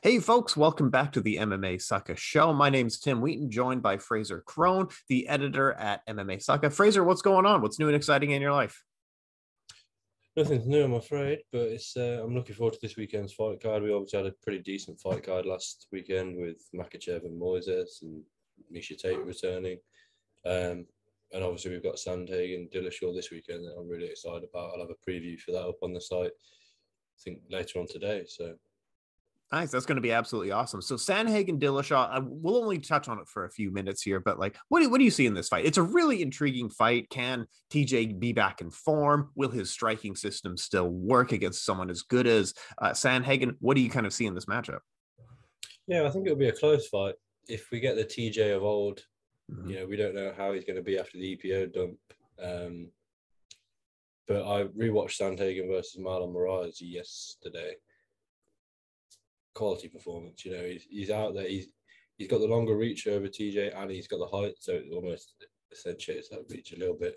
Hey folks, welcome back to the MMASucka show. My name's Tim Wheaton, joined by Frazer Krohn, the editor at MMASucka. Frazer, what's going on? What's new and exciting in your life? Nothing's new, I'm afraid, but it's I'm looking forward to this weekend's fight card. We obviously had a pretty decent fight card last weekend with Makachev and Moises and Misha Tate returning. Um, and obviously we've got Sandhagen, Dillashaw this weekend that I'm really excited about. I'll have a preview for that up on the site, I think later on today. So Nice, that's going to be absolutely awesome. So Sandhagen, Dillashaw, we'll only touch on it for a few minutes here, but like, what do you see in this fight? It's a really intriguing fight. Can TJ be back in form? Will his striking system still work against someone as good as Sandhagen? What do you kind of see in this matchup? yeah, I think it'll be a close fight. If we get the TJ of old, Mm-hmm. we don't know how he's going to be after the EPO dump. But I rewatched Sandhagen versus Marlon Moraes yesterday. Quality performance. He's out there. He's got the longer reach over TJ, and he's got the height, so it almost accentuates that reach a little bit.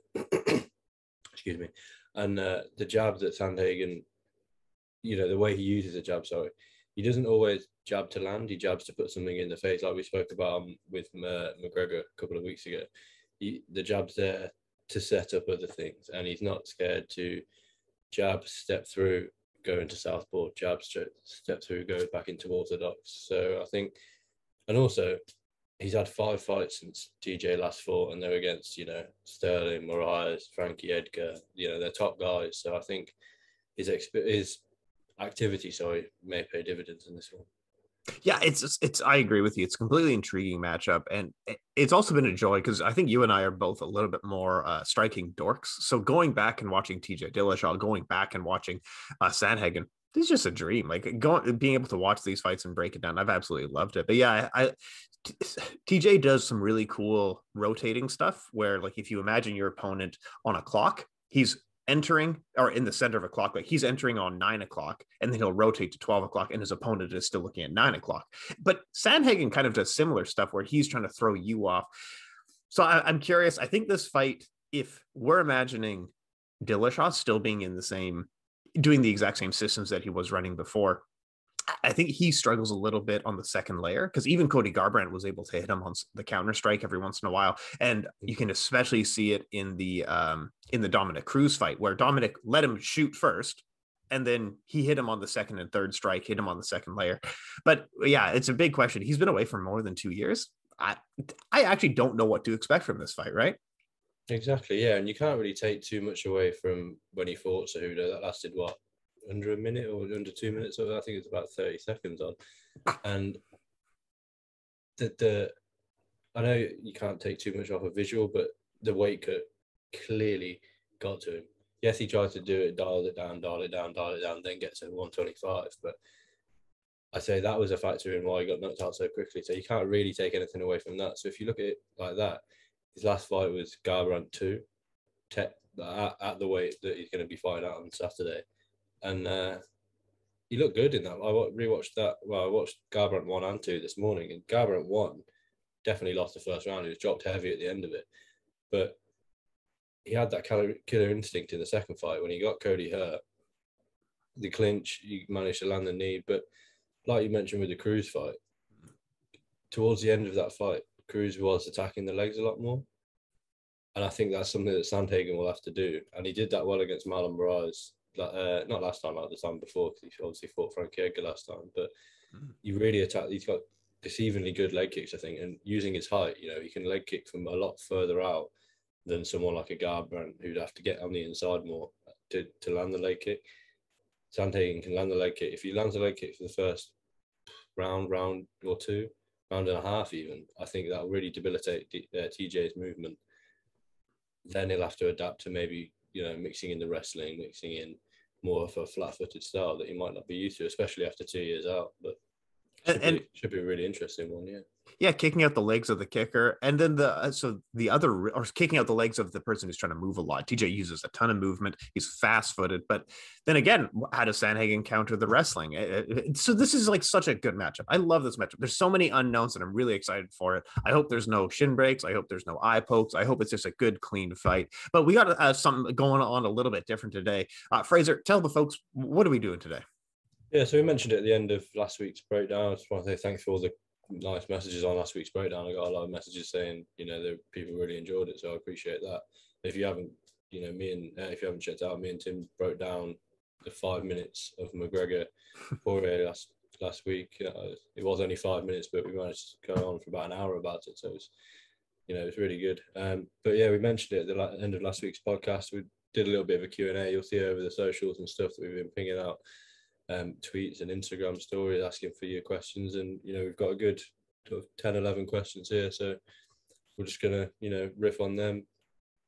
Excuse me. And the jab that Sandhagen, the way he uses the jab. Sorry, he doesn't always jab to land. He jabs to put something in the face, like we spoke about with McGregor a couple of weeks ago. The jab's there to set up other things, and he's not scared to jab, step through, go into southpaw, jab, step through, go back into orthodox. So I think, and also he's had 5 fights since TJ last fought, and they're against Sterling, Moraes, Frankie Edgar, they're top guys. So I think his activity, may pay dividends in this one. Yeah, it's. I agree with you. It's a completely intriguing matchup, and it's also been a joy because I think you and I are both a little bit more striking dorks. So going back and watching TJ Dillashaw, going back and watching Sandhagen, this is just a dream. Like being able to watch these fights and break it down, I've absolutely loved it. But yeah, TJ does some really cool rotating stuff where, like, if you imagine your opponent on a clock, he's entering or in the center of a clock, like he's entering on 9 o'clock and then he'll rotate to 12 o'clock and his opponent is still looking at 9 o'clock. But Sandhagen kind of does similar stuff where he's trying to throw you off. So I'm curious. I think this fight, if we're imagining Dillashaw still being in the same, doing the exact same systems that he was running before, I think he struggles a little bit on the second layer because even Cody Garbrandt was able to hit him on the counter strike every once in a while, and you can especially see it in the Dominic Cruz fight where Dominic let him shoot first, and then he hit him on the second and third strike, hit him on the second layer. But yeah, it's a big question. He's been away for more than 2 years. I actually don't know what to expect from this fight, right? Exactly, yeah, and you can't really take too much away from when he fought Cejudo. That lasted what, under a minute or under 2 minutes? I think it's about 30 seconds on. And the I know you can't take too much off a visual, but the weight cut clearly got to him. Yes, he tried to do it, dialed it down, then get to 125. But I say that was a factor in why he got knocked out so quickly. So you can't really take anything away from that. So if you look at it like that, his last fight was Garbrandt 2, at the weight that he's going to be fighting out on Saturday. And he looked good in that. I rewatched that. Well, I watched Garbrandt 1 and 2 this morning, and Garbrandt 1 definitely lost the first round. He was dropped heavy at the end of it. But he had that killer instinct in the second fight when he got Cody hurt. The clinch, he managed to land the knee. But like you mentioned with the Cruz fight, towards the end of that fight, Cruz was attacking the legs a lot more. And I think that's something that Sandhagen will have to do. And he did that well against Marlon Moraes. Not last time, like the time before, because he obviously fought Frankie Edgar last time. But he really attacked. He's got deceivingly good leg kicks, I think. And using his height, he can leg kick from a lot further out than someone like a Garbrandt who'd have to get on the inside more to land the leg kick. Sandhagen can land the leg kick. If he lands a leg kick for the first round or two, round and a half even, I think that'll really debilitate TJ's movement. Then he'll have to adapt to maybe, mixing in the wrestling, mixing in more of a flat-footed style that he might not be used to, especially after 2 years out. But should be a really interesting one, yeah. Yeah, kicking out the legs of the kicker, and then the other, or kicking out the legs of the person who's trying to move a lot. TJ uses a ton of movement. He's fast-footed, but then again, how does Sandhagen counter the wrestling? So this is like such a good matchup. I love this matchup. There's so many unknowns, and I'm really excited for it. I hope there's no shin breaks. I hope there's no eye pokes. I hope it's just a good, clean fight. But we got something going on a little bit different today. Frazer, tell the folks, what are we doing today? Yeah, so we mentioned it at the end of last week's breakdown. I just want to say thanks for all the nice messages on last week's breakdown. I got a lot of messages saying, that people really enjoyed it, so I appreciate that. If you haven't, if you haven't checked out, me and Tim broke down the 5 minutes of McGregor Poirier last week. It was only 5 minutes, but we managed to go on for about an hour about it, so it was really good. But yeah, we mentioned it at the end of last week's podcast. We did a little bit of a Q&A. You'll see over the socials and stuff that we've been pinging out. Tweets and Instagram stories asking for your questions, and we've got a good sort of 10 11 questions here, so we're just gonna riff on them,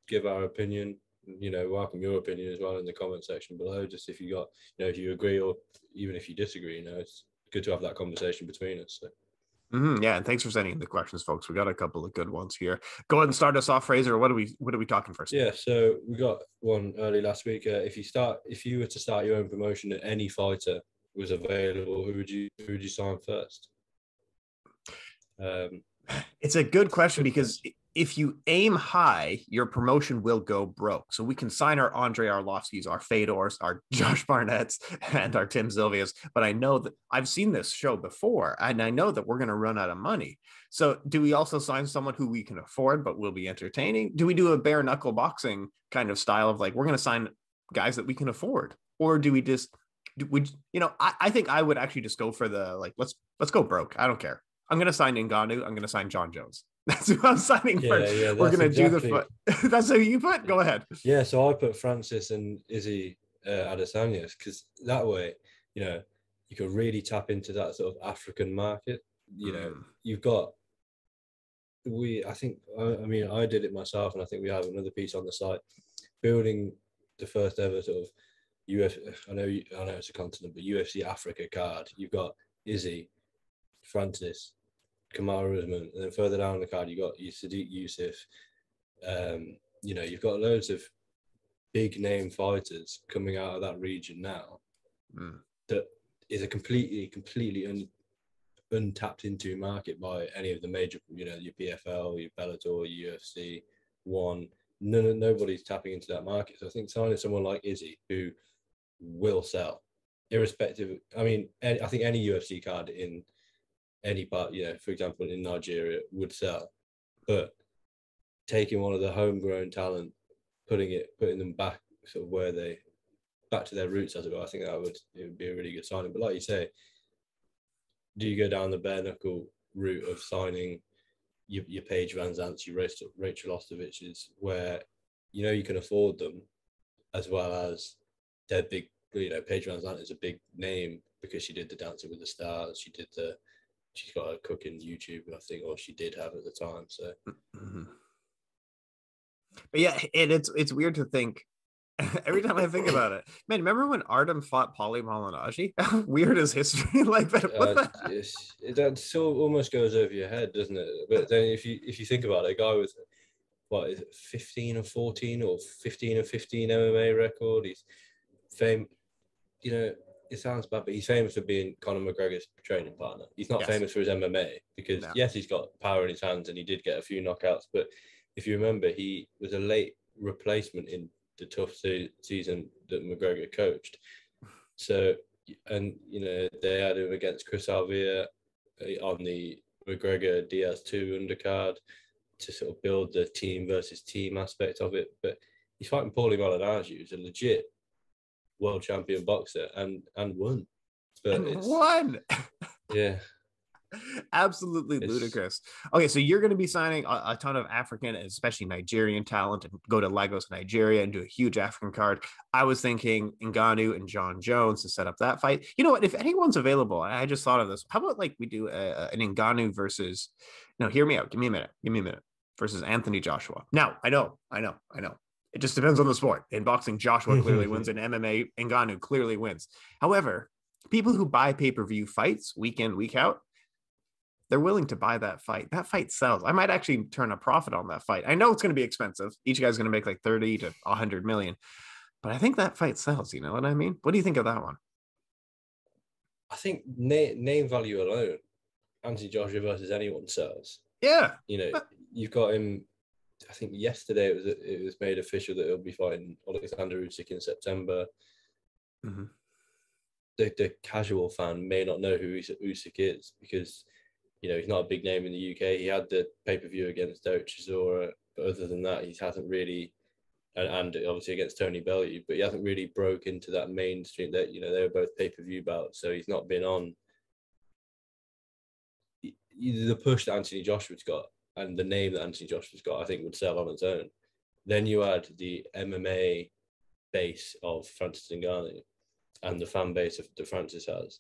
give our opinion, welcome your opinion as well in the comment section below, just if you got if you agree or even if you disagree. It's good to have that conversation between us, so. Yeah, and thanks for sending in the questions, folks. We got a couple of good ones here. Go ahead and start us off, Frazer. What are we talking first? Yeah, so we got one early last week. If you were to start your own promotion and any fighter was available, who would you sign first? It's a good question because if you aim high, your promotion will go broke. So we can sign our Andre Arlovskis, our Fedors, our Josh Barnett's, and our Tim Sylvia's. But I know that I've seen this show before, and I know that we're going to run out of money. So do we also sign someone who we can afford but will be entertaining? Do we do a bare knuckle boxing kind of style of like, we're going to sign guys that we can afford? Or do we just, I think I would actually just go for the, like, let's go broke. I don't care. I'm going to sign Ngannou. I'm going to sign John Jones. That's who I'm signing for. Yeah, we're going to do the foot. That's who you put. Go ahead. Yeah, so I put Francis and Izzy Adesanya because that way, you could really tap into that sort of African market. You've got. I did it myself, and I think we have another piece on the site, building the first ever sort of UFC. I know it's a continent, but UFC Africa card. You've got Izzy, Francis, Kamaru Usman, and then further down the card you got Sadiq Youssef. You've got loads of big name fighters coming out of that region now that is a completely untapped into market by any of the major, your PFL, your Bellator, your UFC, One. Nobody's tapping into that market. So I think signing someone like Izzy, who will sell, irrespective. I think any UFC card in any part, for example, in Nigeria would sell, but taking one of the homegrown talent, putting them back sort of back to their roots, as it were, I think it would be a really good signing. But like you say, do you go down the bare knuckle route of signing your Paige Van Zandts, your Rachel Ostovich's, where you can afford them, as well as they're big. Paige Van Zandt is a big name because she did the Dancing with the Stars. She's got a cooking YouTube, I think, or she did have at the time. So, but yeah, it's weird to think. Every time I think about it, man, remember when Artem fought Paulie Malignaggi? How weird is history like that? That sort of almost goes over your head, doesn't it? But then if you think about it, a guy with what is it, 15 or 14 or 15 or 15 MMA record, he's famous. It sounds bad, but he's famous for being Conor McGregor's training partner. He's not famous for his MMA because, yes, he's got power in his hands and he did get a few knockouts. But if you remember, he was a late replacement in the tough season that McGregor coached. So, and, they had him against Chris Alvia on the McGregor Diaz 2 undercard to sort of build the team versus team aspect of it. But he's fighting Paulie Malignaggi, who's a legit world champion boxer and won. Won. Yeah. Absolutely ludicrous. Okay, so you're going to be signing a ton of African, especially Nigerian talent, and go to Lagos, Nigeria, and do a huge African card. I was thinking Ngannou and John Jones to set up that fight. You know what? If anyone's available, I just thought of this. How about like we do an Ngannou versus? No, hear me out. Give me a minute. Versus Anthony Joshua. Now, I know. It just depends on the sport. In boxing, Joshua clearly wins. In MMA, Ngannou clearly wins. However, people who buy pay-per-view fights week in, week out, they're willing to buy that fight. That fight sells. I might actually turn a profit on that fight. I know it's going to be expensive. Each guy's going to make like 30 to 100 million. But I think that fight sells. You know what I mean? What do you think of that one? I think name value alone, Anthony Joshua versus anyone sells. Yeah. You've got him. I think yesterday it was made official that he'll be fighting Alexander Usyk in September. the casual fan may not know who Usyk is because, he's not a big name in the UK. He had the pay-per-view against Derek Chisora, but other than that, he hasn't really, and obviously against Tony Bellew, but he hasn't really broke into that mainstream. That they were both pay-per-view bouts, so he's not been on the push that Anthony Joshua's got and the name that Anthony Joshua's got. I think would sell on its own. Then you add the MMA base of Francis Ngannou and the fan base that Francis has.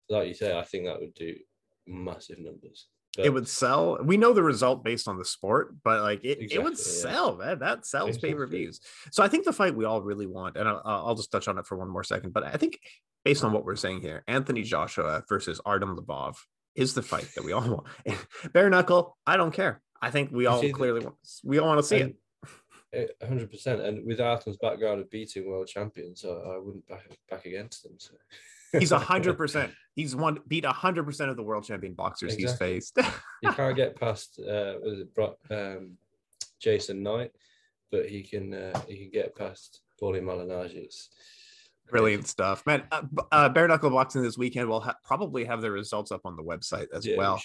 Like you say, I think that would do massive numbers. But it would sell. We know the result based on the sport, but like it would sell, man. That sells pay-per-views. So I think the fight we all really want, and I'll just touch on it for one more second, but I think based on what we're saying here, Anthony Joshua versus Artem Lobov is the fight that we all want. Bare knuckle, I don't care. I think we all clearly want to see it. 100%. And with Artem's background of beating world champions, I wouldn't back against him. So. He's 100%. He's beat 100% of the world champion boxers he's faced. He can't get past Jason Knight, but he can get past Paulie Malignaggi. Brilliant stuff, man. Bare knuckle boxing this weekend. We'll probably have the results up on the website as well.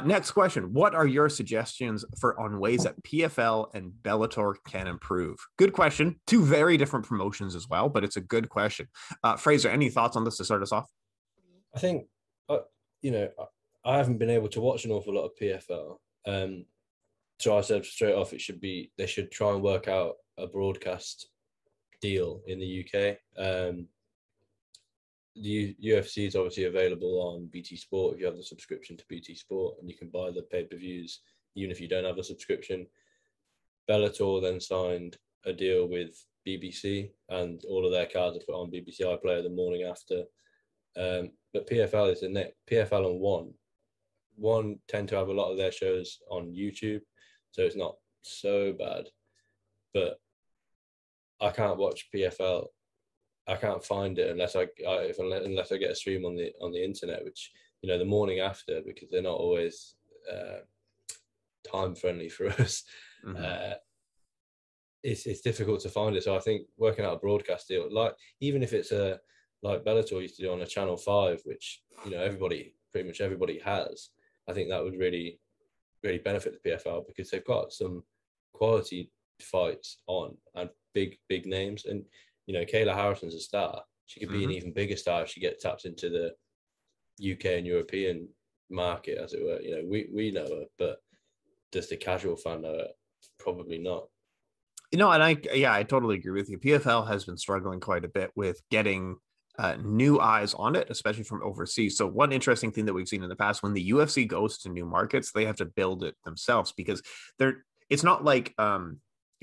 Next question: what are your suggestions on ways that PFL and Bellator can improve? Good question. Two very different promotions as well, but it's a good question. Frazer, any thoughts on this to start us off? I think I haven't been able to watch an awful lot of PFL. So I said straight off, they should try and work out a broadcast deal in the UK. The UFC is obviously available on BT Sport if you have the subscription to BT Sport, and you can buy the pay-per-views even if you don't have a subscription. Bellator then signed a deal with BBC, and all of their cards are put on BBC iPlayer the morning after. But PFL is PFL and One tend to have a lot of their shows on YouTube, so it's not so bad. But I can't watch PFL. I can't find it unless I get a stream on the internet, which the morning after, because they're not always time friendly for us. Mm-hmm. It's difficult to find it. So I think working out a broadcast deal, like even if it's like Bellator used to do on a Channel 5, which pretty much everybody has, I think that would really, really benefit the PFL because they've got some quality fights on and big names. And Kayla Harrison's a star. She could be an even bigger star if she gets tapped into the UK and European market, as it were. We know her, but does the casual fan know her? Probably not. And I totally agree with you. PFL has been struggling quite a bit with getting new eyes on it, especially from overseas. So one interesting thing that we've seen in the past, when the UFC goes to new markets, they have to build it themselves because it's not like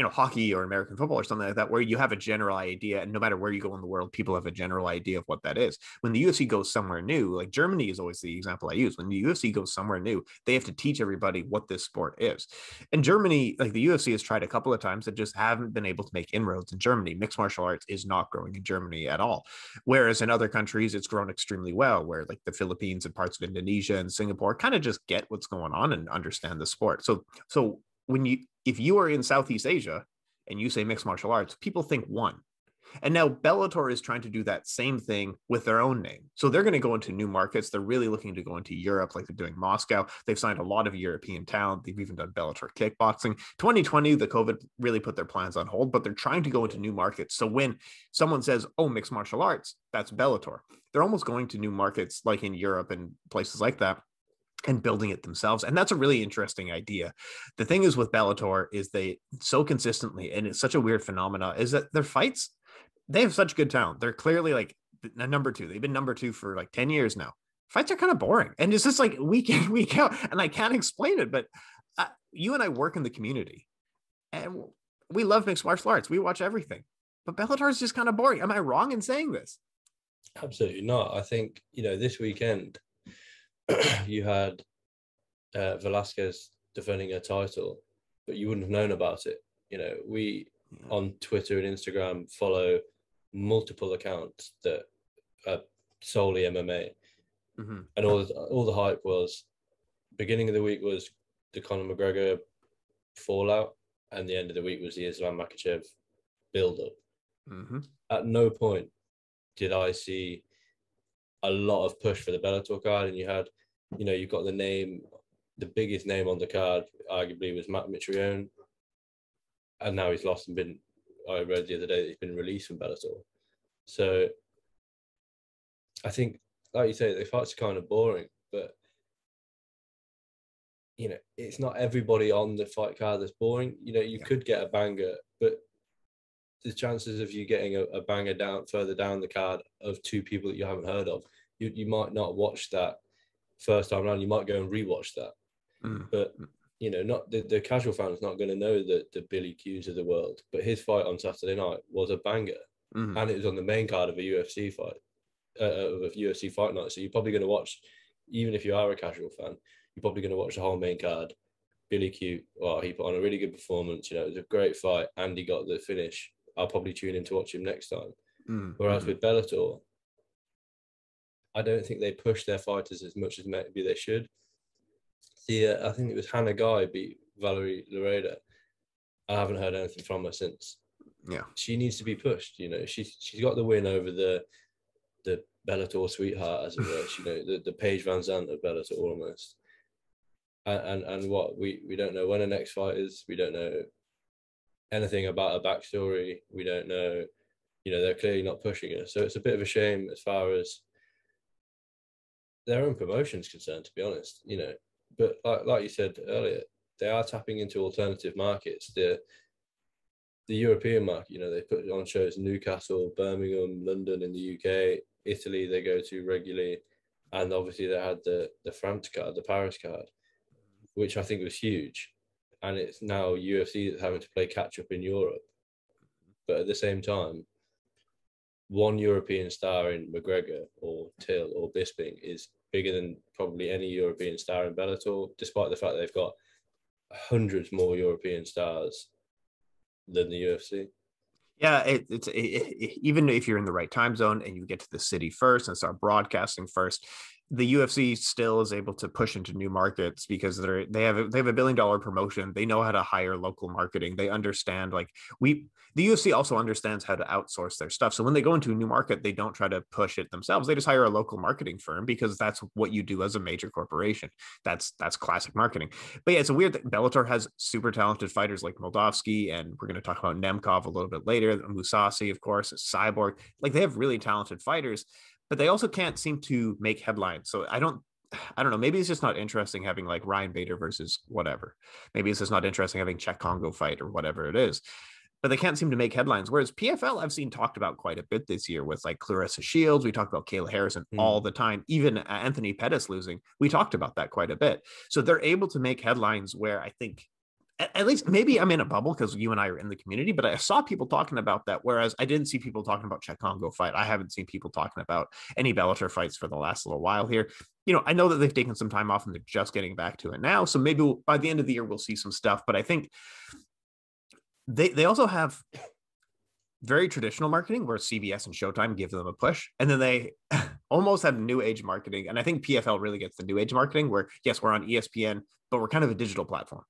hockey or American football or something like that, where you have a general idea, and no matter where you go in the world, people have a general idea of what that is. When the UFC goes somewhere new, like Germany is always the example I use. When the UFC goes somewhere new, they have to teach everybody what this sport is. And Germany, like the UFC has tried a couple of times that just haven't been able to make inroads in Germany. Mixed martial arts is not growing in Germany at all. Whereas in other countries, it's grown extremely well, where like the Philippines and parts of Indonesia and Singapore kind of just get what's going on and understand the sport. So if you are in Southeast Asia and you say mixed martial arts, people think one. And now Bellator is trying to do that same thing with their own name. So they're going to go into new markets. They're really looking to go into Europe, like they're doing Moscow. They've signed a lot of European talent. They've even done Bellator kickboxing. 2020, the COVID really put their plans on hold, but they're trying to go into new markets. So when someone says, oh, mixed martial arts, that's Bellator. They're almost going to new markets like in Europe and places like that, and building it themselves. And that's a really interesting idea. The thing is with Bellator is they so consistently, and it's such a weird phenomena, is that their fights, they have such good talent. They're clearly like number two. They've been number two for like 10 years now. Fights are kind of boring. And it's just like week in, week out. And I can't explain it, but you and I work in the community and we love mixed martial arts. We watch everything, but Bellator is just kind of boring. Am I wrong in saying this? Absolutely not. I think, this weekend, you had Velasquez defending a title, but you wouldn't have known about it. We on Twitter and Instagram follow multiple accounts that are solely MMA, and all the hype was beginning of the week was the Conor McGregor fallout, and the end of the week was the Islam Makhachev build up. At no point did I see a lot of push for the Bellator card, and you've got the biggest name on the card, arguably, was Matt Mitrione, and now he's lost and I read the other day that he's been released from Bellator. So I think, like you say, the fights are kind of boring, but it's not everybody on the fight card that's boring. You could get a banger, but the chances of you getting a banger further down the card of two people that you haven't heard of, you might not watch that first time around. You might go and rewatch that. But not the casual fan is not going to know the Billy Q's of the world. But his fight on Saturday night was a banger, and it was on the main card of a UFC fight, of a UFC fight night. So you're probably going to watch, even if you are a casual fan, you're probably going to watch the whole main card. Billy Q, well, he put on a really good performance. It was a great fight, and he got the finish. I'll probably tune in to watch him next time. Whereas with Bellator, I don't think they push their fighters as much as maybe they should. I think it was Hannah Guy beat Valerie Loreda. I haven't heard anything from her since. Yeah, she needs to be pushed. She's got the win over the Bellator sweetheart, as it were. The Paige Van Zandt of Bellator almost. And what we don't know when her next fight is. We don't know anything about her backstory. We don't know. They're clearly not pushing her, so it's a bit of a shame as far as their own promotion is concerned, to be honest. But like you said earlier, they are tapping into alternative markets. The European market, they put on shows in Newcastle, Birmingham, London in the UK, Italy they go to regularly, and obviously they had the France card, the Paris card, which I think was huge. And it's now UFC that's having to play catch up in Europe. But at the same time, one European star in McGregor or Till or Bisping is bigger than probably any European star in Bellator, despite the fact that they've got hundreds more European stars than the UFC. Yeah, even if you're in the right time zone and you get to the city first and start broadcasting first, the UFC still is able to push into new markets because they have a $1 billion promotion. They know how to hire local marketing. They understand the UFC also understands how to outsource their stuff. So when they go into a new market, they don't try to push it themselves. They just hire a local marketing firm because that's what you do as a major corporation. That's classic marketing. But yeah, it's a weird that Bellator has super talented fighters like Moldavsky, and we're going to talk about Nemkov a little bit later. Musasi, of course, Cyborg. They have really talented fighters, but they also can't seem to make headlines. So I don't know. Maybe it's just not interesting having like Ryan Bader versus whatever. Maybe it's just not interesting having Czech Congo fight or whatever it is. But they can't seem to make headlines. Whereas PFL, I've seen talked about quite a bit this year with like Clarissa Shields. We talked about Kayla Harrison all the time. Even Anthony Pettis losing. We talked about that quite a bit. So they're able to make headlines where I think, at least maybe I'm in a bubble because you and I are in the community, but I saw people talking about that. Whereas I didn't see people talking about Czech Congo fight. I haven't seen people talking about any Bellator fights for the last little while here. I know that they've taken some time off and they're just getting back to it now. So maybe by the end of the year, we'll see some stuff. But I think they also have very traditional marketing where CBS and Showtime give them a push. And then they almost have new age marketing. And I think PFL really gets the new age marketing where, yes, we're on ESPN, but we're kind of a digital platform.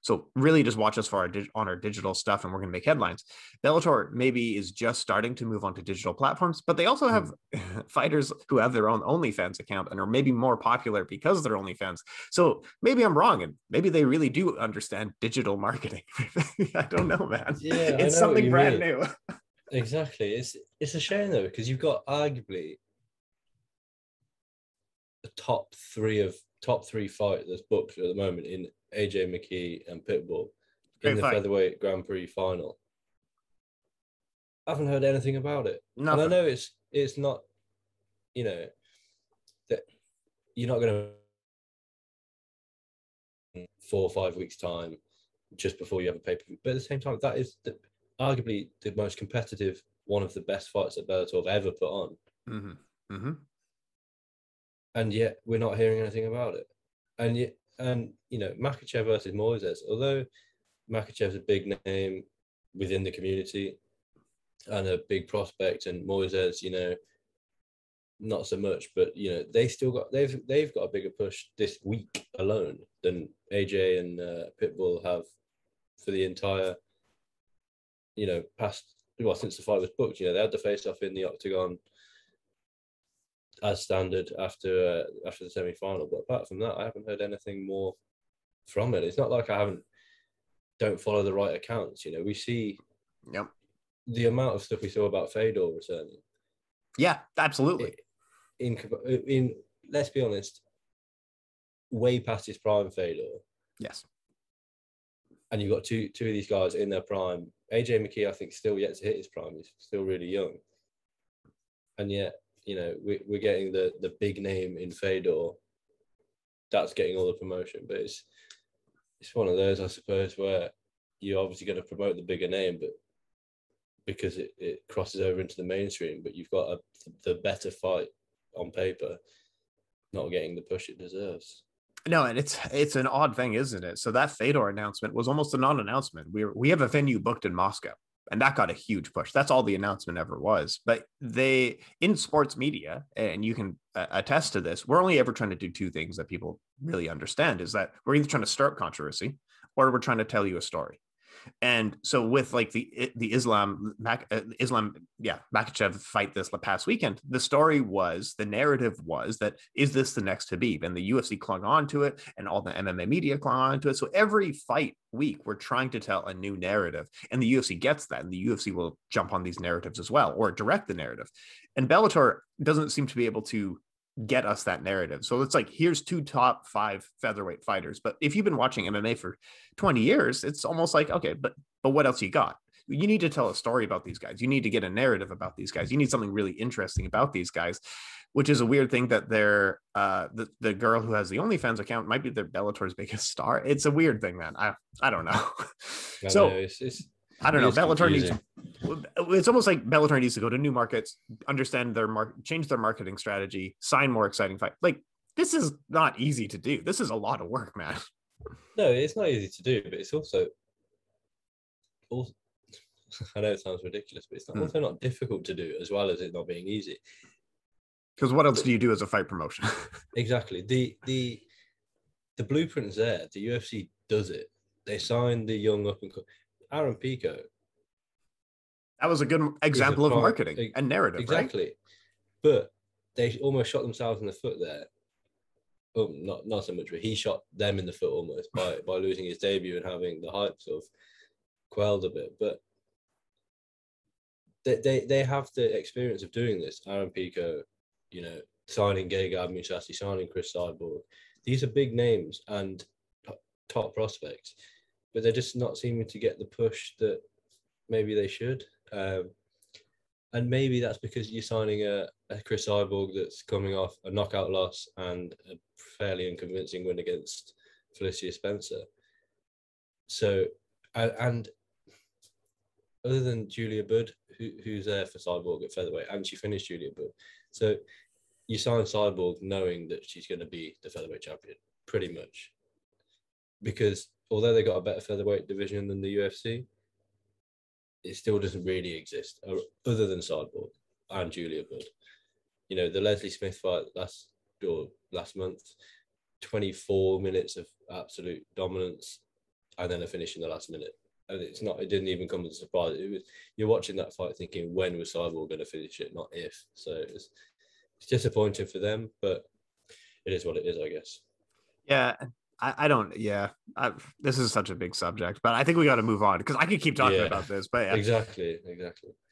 So really just watch us for on our digital stuff and we're going to make headlines. Bellator maybe is just starting to move on to digital platforms, but they also have fighters who have their own OnlyFans account and are maybe more popular because they're OnlyFans. So maybe I'm wrong and maybe they really do understand digital marketing. I don't know, man. Yeah, it's something brand new. Exactly. It's a shame though, because you've got arguably the top three fighters booked at the moment in AJ McKee and Pitbull in the featherweight Grand Prix final. I haven't heard anything about it. Nothing. And I know it's not, that you're not going to 4 or 5 weeks time just before you have a pay-per-view. But at the same time, that is arguably the most competitive, one of the best fights that Bellator have ever put on. And yet we're not hearing anything about it. And Makhachev versus Moises, although Makhachev's a big name within the community and a big prospect, and Moises, not so much, but they've got a bigger push this week alone than AJ and Pitbull have for the entire past since the fight was booked. They had the face off in the octagon as standard after the semi-final. But apart from that, I haven't heard anything more from it. It's not like I don't follow the right accounts. You know, we see Yep. the amount of stuff we saw about Fedor returning. Yeah, absolutely. In let's be honest, way past his prime, Fedor. Yes. And you've got two of these guys in their prime. AJ McKee, I think, still yet to hit his prime. He's still really young. And yet, you know, we're getting the big name in Fedor. That's getting all the promotion. But it's one of those, I suppose, where you're obviously going to promote the bigger name, but because it crosses over into the mainstream, but you've got the better fight on paper, not getting the push it deserves. No, and it's an odd thing, isn't it? So that Fedor announcement was almost a non-announcement. We have a venue booked in Moscow, and that got a huge push. That's all the announcement ever was. But they, in sports media, and you can attest to this, we're only ever trying to do two things that people really understand: is that we're either trying to start controversy or we're trying to tell you a story. And so with like the Makhachev fight this past weekend, the narrative was that, is this the next Khabib? And the UFC clung on to it, and all the MMA media clung on to it. So every fight week, we're trying to tell a new narrative, and the UFC gets that, and the UFC will jump on these narratives as well, or direct the narrative. And Bellator doesn't seem to be able to get us that narrative. So it's like, here's 2 top 5 featherweight fighters. But if you've been watching MMA for 20 years, it's almost like, okay, but what else you got? You need to tell a story about these guys. You need to get a narrative about these guys. You need something really interesting about these guys, which is a weird thing that they're the girl who has the OnlyFans account might be their Bellator's biggest star. It's a weird thing, man. I don't know. I don't know. Bellator needs. It's almost like Bellator needs to go to new markets, understand their change their marketing strategy, sign more exciting fights. Like, this is not easy to do. This is a lot of work, man. No, it's not easy to do, but it's also I know it sounds ridiculous, but it's also not difficult to do, as well as it not being easy. Because what else do you do as a fight promotion? Exactly. The blueprint's there. The UFC does it. They signed the young up and Aaron Pico. That was a good example of marketing and narrative, exactly. Right? But they almost shot themselves in the foot there. Oh, not so much, but he shot them in the foot almost by losing his debut and having the hype sort of quelled a bit. But they have the experience of doing this. Aaron Pico, you know, signing Gegard Mousasi, signing Chris Cyborg. These are big names and top prospects, but they're just not seeming to get the push that maybe they should. And maybe that's because you're signing a Chris Cyborg that's coming off a knockout loss and a fairly unconvincing win against Felicia Spencer. So, and other than Julia Budd, who's there for Cyborg at featherweight, and she finished Julia Budd. So you sign Cyborg knowing that she's going to be the featherweight champion, pretty much. Because although they got a better featherweight division than the UFC, it still doesn't really exist other than Cyborg and Julia Budd. You know, the Leslie Smith fight last month, 24 minutes of absolute dominance, and then a finish in the last minute. And it didn't even come as a surprise. You're watching that fight thinking, when was Cyborg going to finish it, not if. So it's disappointing for them, but it is what it is, I guess. Yeah. I don't. Yeah, this is such a big subject, but I think we got to move on because I could keep talking about this. But yeah. Exactly.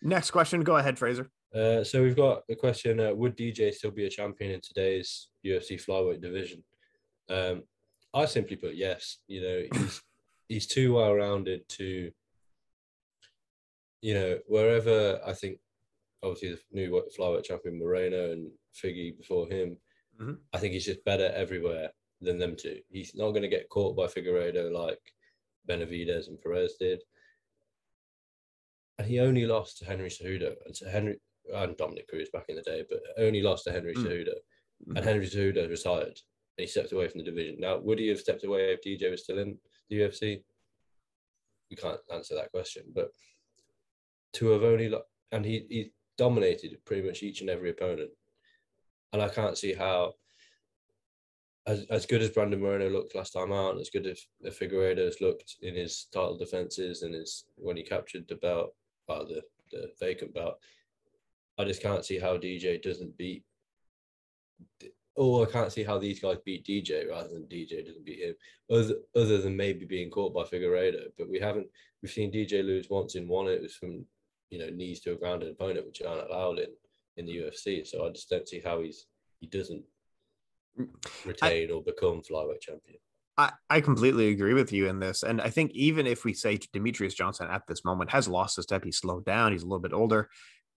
Next question. Go ahead, Frazer. So we've got a question: would DJ still be a champion in today's UFC flyweight division? I simply put yes. You know, he's too well rounded to. You know, wherever I think, obviously the new flyweight champion Moreno and Figgy before him, I think he's just better everywhere than them two. He's not going to get caught by Figueiredo like Benavidez and Perez did. And he only lost to Henry Cejudo and Dominic Cruz back in the day, but only lost to Henry Cejudo. And Henry Cejudo retired and he stepped away from the division. Now, would he have stepped away if DJ was still in the UFC? We can't answer that question, but to have only and he dominated pretty much each and every opponent. And I can't see how, as good as Brandon Moreno looked last time out, and as good as Figueiredo has looked in his title defenses and when he captured the belt, the vacant belt, I just can't see how DJ doesn't beat I can't see how these guys beat DJ rather than DJ doesn't beat him, other than maybe being caught by Figueiredo. But we've seen DJ lose once in one. It was from, knees to a grounded opponent, which aren't allowed in the UFC. So I just don't see how he doesn't retain or become flyweight champion. I completely agree with you in this. And I think even if we say Demetrius Johnson at this moment has lost a step, he's slowed down, he's a little bit older,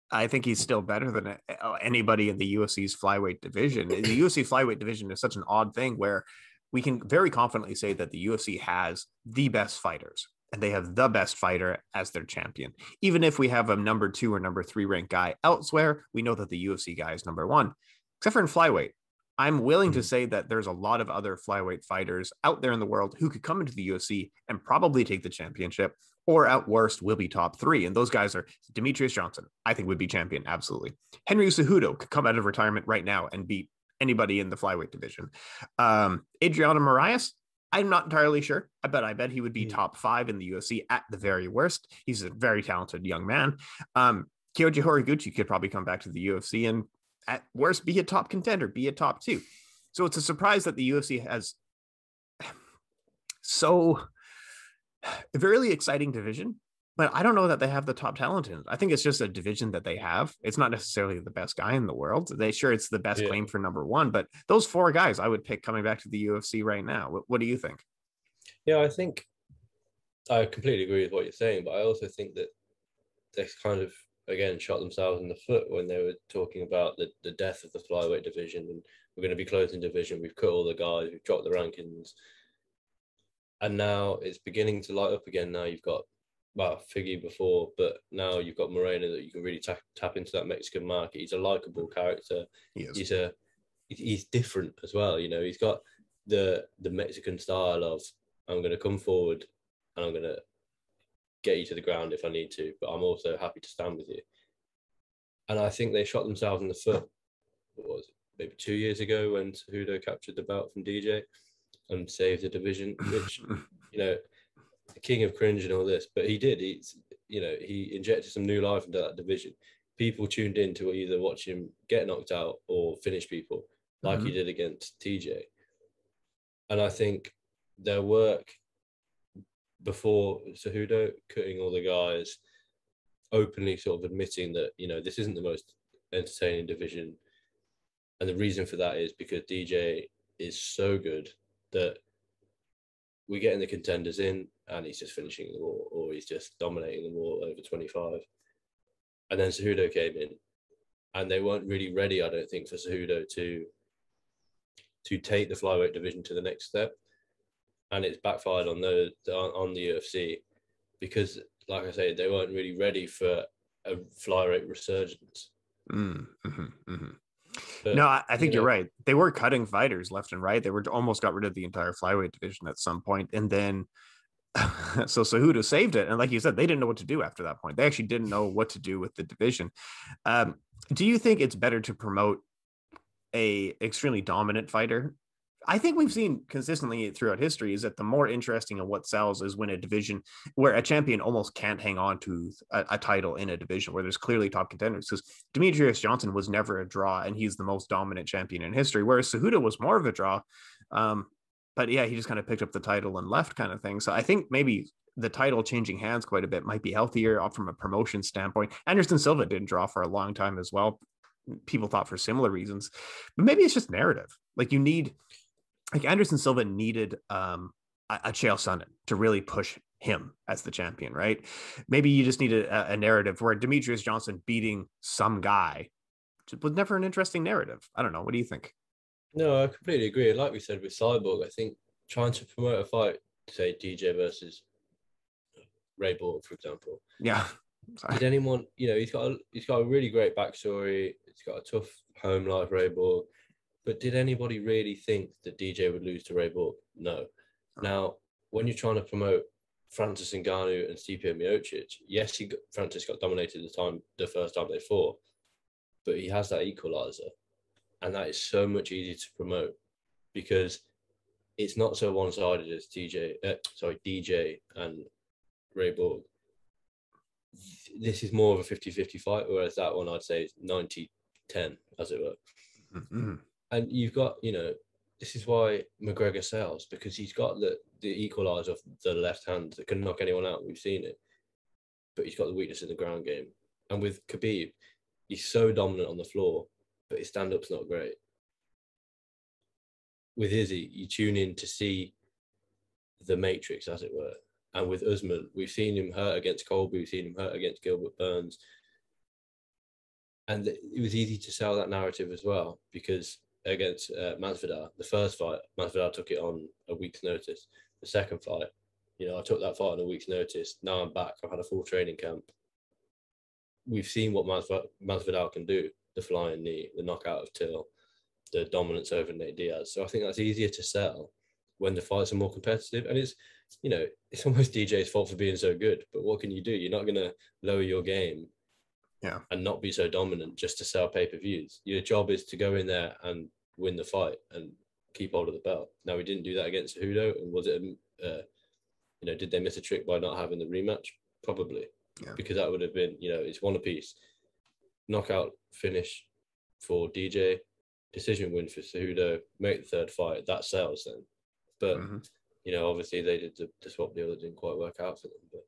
I think he's still better than anybody in the UFC's flyweight division. The UFC flyweight division is such an odd thing where we can very confidently say that the UFC has the best fighters and they have the best fighter as their champion. Even if we have a number 2 or number 3 ranked guy elsewhere, we know that the UFC guy is number 1, except for in flyweight. I'm willing to say that there's a lot of other flyweight fighters out there in the world who could come into the UFC and probably take the championship, or at worst will be top 3. And those guys are Demetrius Johnson, I think would be champion. Absolutely. Henry Cejudo could come out of retirement right now and beat anybody in the flyweight division. Adriano Moraes, I'm not entirely sure. I bet he would be top 5 in the UFC at the very worst. He's a very talented young man. Kyoji Horiguchi could probably come back to the UFC and at worst be a top contender, be a top 2. So it's a surprise that the UFC has a really exciting division, but I don't know that they have the top talent in it. I think it's just a division that they have. It's not necessarily the best guy in the world. It's the best claim for number 1, but those 4 guys I would pick coming back to the UFC right now. What do you think? Yeah, I think I completely agree with what you're saying, but I also think that they kind of, again, shot themselves in the foot when they were talking about the death of the flyweight division, and we're going to be closing division. We've cut all the guys, we've dropped the rankings, and now it's beginning to light up again. Now you've got Figgy before, but now you've got Moreno that you can really tap into that Mexican market. He's a likable character. He's different as well. He's got the Mexican style of, I'm going to come forward and I'm going to get you to the ground if I need to, but I'm also happy to stand with you. And I think they shot themselves in the foot, what was it, maybe 2 years ago when Cejudo captured the belt from DJ and saved the division, which, the king of cringe and all this, but he did. He injected some new life into that division. People tuned in to either watch him get knocked out or finish people like he did against TJ. And I think their work before Cejudo cutting all the guys, openly sort of admitting that, this isn't the most entertaining division. And the reason for that is because DJ is so good that we're getting the contenders in and he's just finishing them all, or he's just dominating them all over 25. And then Cejudo came in and they weren't really ready, I don't think, for Cejudo to take the flyweight division to the next step. And it's backfired on the UFC because, like I say, they weren't really ready for a flyweight resurgence. But, no, I think you're right. They were cutting fighters left and right. They were almost got rid of the entire flyweight division at some point, and then so Cejudo saved it. And like you said, they didn't know what to do after that point. They actually didn't know what to do with the division. Do you think it's better to promote a extremely dominant fighter? I think we've seen consistently throughout history is that the more interesting and what sells is when a division where a champion almost can't hang on to a title in a division where there's clearly top contenders. Because Demetrius Johnson was never a draw and he's the most dominant champion in history, whereas Cejudo was more of a draw. But yeah, he just kind of picked up the title and left kind of thing. So I think maybe the title changing hands quite a bit might be healthier from a promotion standpoint. Anderson Silva didn't draw for a long time as well. People thought for similar reasons, but maybe it's just narrative. Like Anderson Silva needed a Chael Sonnen to really push him as the champion, right? Maybe you just need a narrative where Demetrius Johnson beating some guy was never an interesting narrative. I don't know. What do you think? No, I completely agree. Like we said with Cyborg, I think trying to promote a fight, say DJ versus Ray Borg, for example. Yeah. Did anyone, he's got a really great backstory. He's got a tough home life, Ray Borg. But did anybody really think that DJ would lose to Ray Borg? No. Now, when you're trying to promote Francis Ngannou and Stipe Miocic, yes, Francis got dominated the first time they fought, but he has that equalizer, and that is so much easier to promote because it's not so one-sided as DJ and Ray Borg. This is more of a 50-50 fight, whereas that one I'd say is 90-10, as it were. Mm-hmm. And you've got, this is why McGregor sells, because he's got the equalizer of the left hand that can knock anyone out. We've seen it. But he's got the weakness in the ground game. And with Khabib, he's so dominant on the floor, but his stand-up's not great. With Izzy, you tune in to see the matrix, as it were. And with Usman, we've seen him hurt against Colby, we've seen him hurt against Gilbert Burns. And it was easy to sell that narrative as well, because against Masvidal, the first fight, Masvidal took it on a week's notice. The second fight, I took that fight on a week's notice. Now I'm back. I've had a full training camp. We've seen what Masvidal can do, the flying knee, the knockout of Till, the dominance over Nate Diaz. So I think that's easier to sell when the fights are more competitive. And it's almost DJ's fault for being so good. But what can you do? You're not going to lower your game and not be so dominant just to sell pay-per-views. Your job is to go in there and win the fight and keep hold of the belt. Now, we didn't do that against Cejudo. And was it, did they miss a trick by not having the rematch? Probably. Yeah. Because that would have been, it's one apiece. Knockout finish for DJ, decision win for Cejudo, make the third fight. That sells then. But, obviously they did the swap deal that didn't quite work out for them. But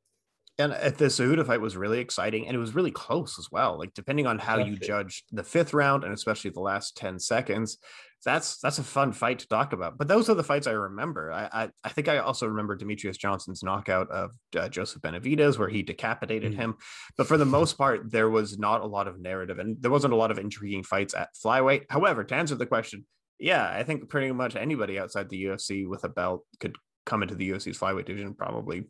and the Cejudo fight was really exciting, and it was really close as well. Like, depending on how you judge the fifth round, and especially the last 10 seconds, that's a fun fight to talk about. But those are the fights I remember. I think I also remember Demetrius Johnson's knockout of Joseph Benavidez, where he decapitated him. But for the most part, there was not a lot of narrative, and there wasn't a lot of intriguing fights at flyweight. However, to answer the question, yeah, I think pretty much anybody outside the UFC with a belt could come into the UFC's flyweight division, probably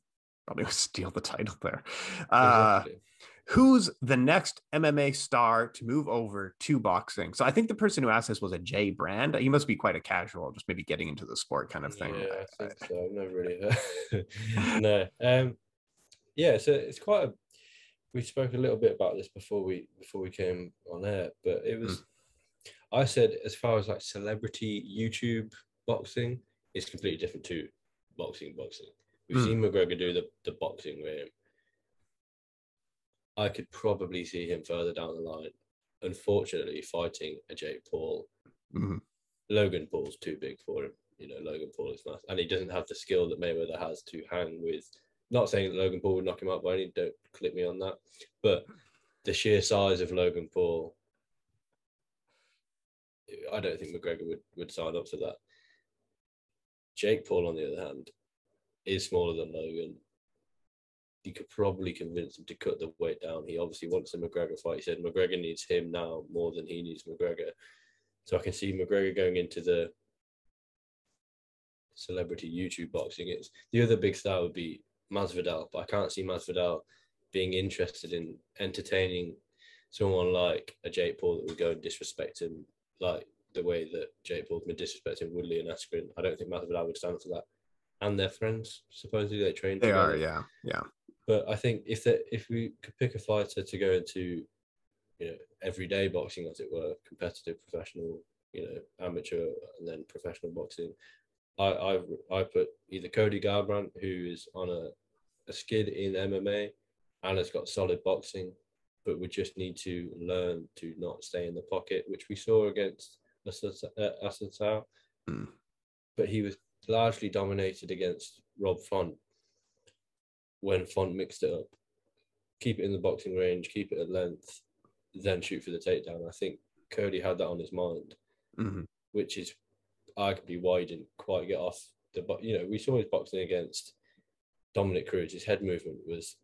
steal the title there. Exactly. Who's the next MMA star to move over to boxing? So I think the person who asked this was a Jay Brand. He must be quite a casual, just maybe getting into the sport kind of thing. Yeah, I think so. I've never really heard. No. So it's quite we spoke a little bit about this before we came on air, but it was I said, as far as like celebrity YouTube boxing, it's completely different to boxing. We've seen McGregor do the boxing with him. I could probably see him further down the line, unfortunately, fighting a Jake Paul. Logan Paul's too big for him. Logan Paul is massive, and he doesn't have the skill that Mayweather has to hang with. Not saying that Logan Paul would knock him out by any, don't clip me on that, but the sheer size of Logan Paul, I don't think McGregor would sign up for that. Jake Paul, on the other hand, is smaller than Logan. You could probably convince him to cut the weight down. He obviously wants a McGregor fight. He said McGregor needs him now more than he needs McGregor. So I can see McGregor going into the celebrity YouTube boxing. It's the other big star would be Masvidal, but I can't see Masvidal being interested in entertaining someone like a Jake Paul that would go and disrespect him like the way that Jake Paul's been disrespecting Woodley and Askren. I don't think Masvidal would stand for that. And they're friends, supposedly they train together. They are, yeah. But I think if we could pick a fighter to go into, everyday boxing, as it were, competitive, professional, amateur, and then professional boxing, I put either Cody Garbrandt, who is on a skid in MMA and has got solid boxing, but would just need to learn to not stay in the pocket, which we saw against Assunção. But he was largely dominated against Rob Font when Font mixed it up. Keep it in the boxing range, keep it at length, then shoot for the takedown. I think Cody had that on his mind, which is arguably why he didn't quite get off the. We saw his boxing against Dominic Cruz. His head movement was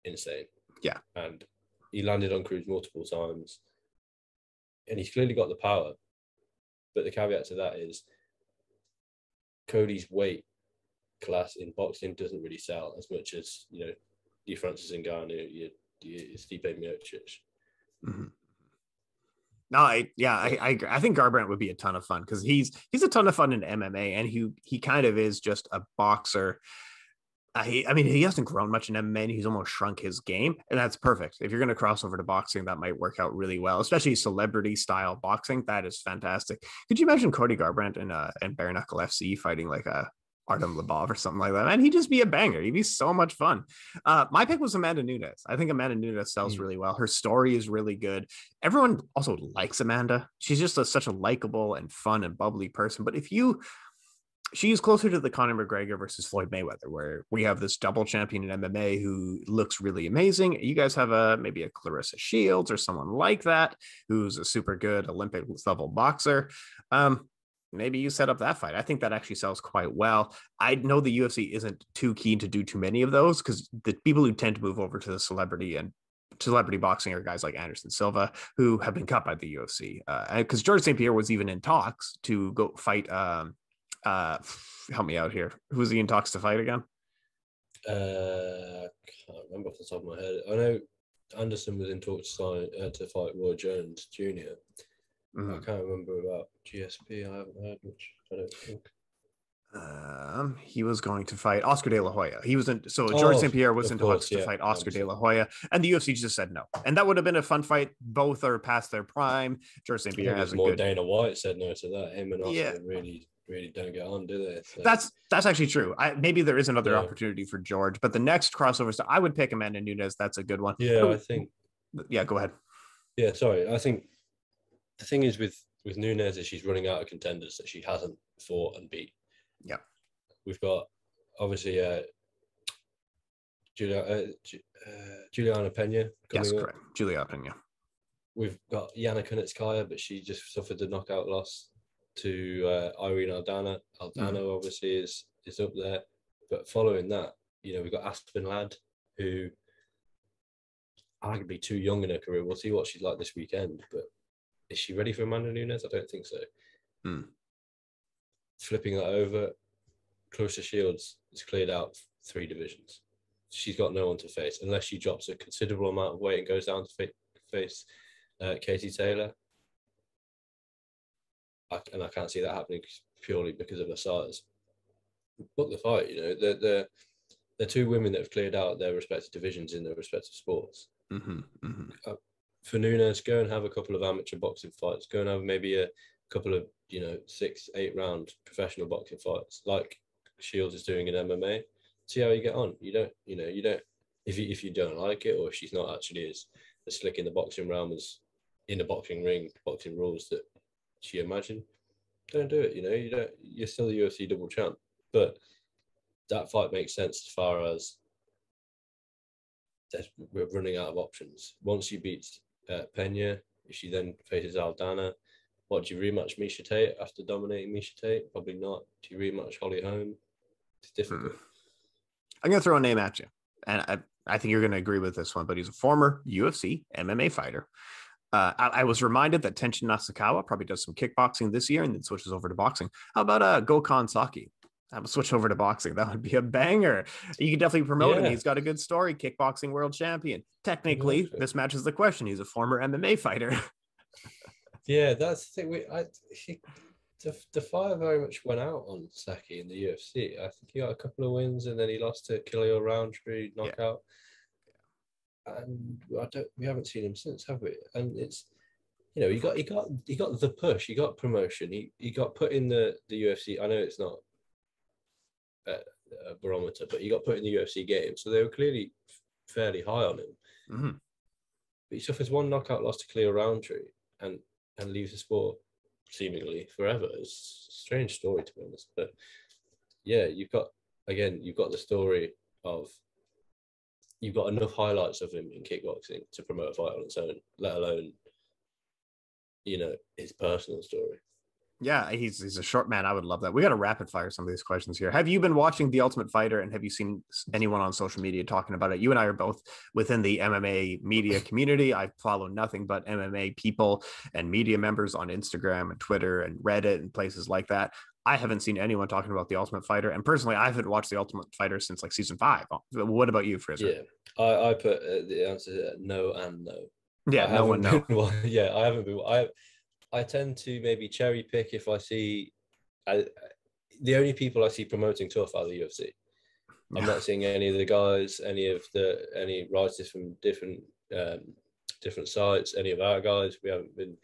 insane. Yeah, and he landed on Cruz multiple times, and he's clearly got the power. But the caveat to that is Cody's weight class in boxing doesn't really sell as much as your Francis Ngannou, your Stipe Miocic. No, I agree. I think Garbrandt would be a ton of fun because he's a ton of fun in MMA, and he kind of is just a boxer. He hasn't grown much in MMA, and he's almost shrunk his game, and that's perfect. If you're going to cross over to boxing, that might work out really well, especially celebrity style boxing. That is fantastic. Could you imagine Cody Garbrandt and Bare Knuckle FC fighting like a Artem Lobov or something like that. Man, he'd just be a banger. He'd be so much fun. My pick was Amanda Nunes. I think Amanda Nunes sells really well. Her story is really good. Everyone also likes Amanda. She's just such a likable and fun and bubbly person. But she's closer to the Conor McGregor versus Floyd Mayweather, where we have this double champion in MMA who looks really amazing. You guys have maybe a Clarissa Shields or someone like that who's a super good Olympic level boxer. Maybe you set up that fight. I think that actually sells quite well. I know the UFC isn't too keen to do too many of those because the people who tend to move over to the celebrity boxing are guys like Anderson Silva, who have been cut by the UFC. Because George St. Pierre was even in talks to go fight. Help me out here. Who was he in talks to fight again? I can't remember off the top of my head. I know Anderson was in talks to fight Roy Jones Jr. I can't remember about GSP. I haven't heard much. I don't think. He was going to fight Oscar De La Hoya. He was in, so George St. Pierre was in talks to fight Oscar De La Hoya, and the UFC just said no. And that would have been a fun fight. Both are past their prime. George St. Pierre has more. Dana White said no to that. Him and Oscar really don't get on, do they? So. That's actually true. Maybe there is another opportunity for George, but the next crossover, so I would pick Amanda Nunes. That's a good one. Yeah, I think. Yeah, go ahead. Yeah, sorry. I think the thing is with Nunes is she's running out of contenders that she hasn't fought and beat. Yeah. We've got obviously Juliana Pena. Yes, correct. Juliana Pena. We've got Yana Kunitskaya, but she just suffered the knockout loss to Irene Aldana. Aldana obviously is up there. But following that, we've got Aspen Ladd, who arguably too young in her career. We'll see what she's like this weekend. But is she ready for Amanda Nunes? I don't think so. Flipping that over, Clarissa Shields has cleared out 3 divisions. She's got no one to face unless she drops a considerable amount of weight and goes down to face Katie Taylor. I can't see that happening purely because of her size. Book the fight, they're 2 women that have cleared out their respective divisions in their respective sports. For Nunes, go and have a couple of amateur boxing fights. Go and have maybe a couple of 6-8 round professional boxing fights like Shields is doing in MMA. See how you get on. You don't if you don't like it, or if she's not actually as slick in the boxing realm as in a boxing ring, boxing rules that she imagined, don't do it. You're still the UFC double champ. But that fight makes sense as far as we're running out of options. Once you beat Pena, if she then faces Aldana, what, do you rematch Miesha Tate after dominating Miesha Tate? Probably not. Do you rematch Holly Holm? It's difficult. I'm going to throw a name at you, and I think you're going to agree with this one, but he's a former UFC MMA fighter. I was reminded that Tenshin Nasukawa probably does some kickboxing this year and then switches over to boxing. How about Gokhan Saki? I would switch over to boxing. That would be a banger. You could definitely promote him. He's got a good story. Kickboxing world champion. Technically, this matches the question. He's a former MMA fighter. Yeah, that's the thing. The fire very much went out on Saki in the UFC. I think he got a couple of wins and then he lost to Khalil Roundtree knockout. Yeah. And we haven't seen him since, have we? And it's he got the push. He got promotion. He got put in the UFC. I know it's not a barometer, but he got put in the UFC game, so they were clearly fairly high on him. But he suffers 1 knockout loss to Khalil Roundtree and leaves the sport seemingly forever. It's a strange story, to be honest. But yeah, you've got the story of you've got enough highlights of him in kickboxing to promote a fight on its own, let alone his personal story. Yeah, he's a short man. I would love that. We got to rapid fire some of these questions here. Have you been watching The Ultimate Fighter, and have you seen anyone on social media talking about it? You and I are both within the MMA media community. I follow nothing but MMA people and media members on Instagram and Twitter and Reddit and places like that. I haven't seen anyone talking about The Ultimate Fighter, and personally, I haven't watched The Ultimate Fighter since like season 5. What about you, Frazer? Yeah, I put the answer no and no. Yeah, no one no. Yeah, I haven't been. I tend to maybe cherry pick if I see the only people I see promoting tough are the UFC. I'm not seeing any of the guys, any writers from different sites, any of our guys. We haven't been,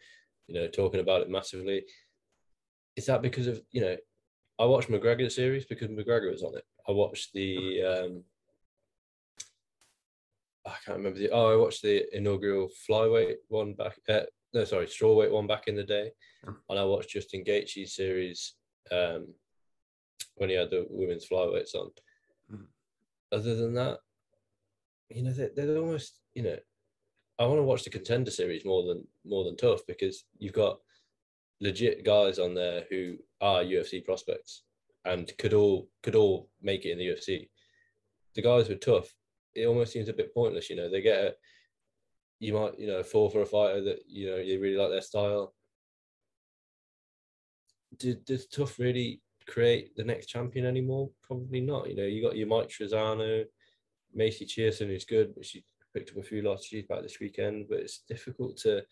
talking about it massively. Is that because of I watched McGregor series because McGregor was on it. I watched the I can't remember I watched the inaugural flyweight one back. No, sorry, strawweight one back in the day, and I watched Justin Gaethje's series when he had the women's flyweights on. Mhm. Other than that, they're almost I want to watch the Contender series more than Tough, because you've got legit guys on there who are UFC prospects and could all make it in the UFC. The guys with Tough, it almost seems a bit pointless. They get you might fall for a fighter that you really like their style. Does Tough really create the next champion anymore? Probably not. You got your Mike Trezano, Macy Cheerson, who's good, but she picked up a few losses. She's back this weekend, but it's difficult to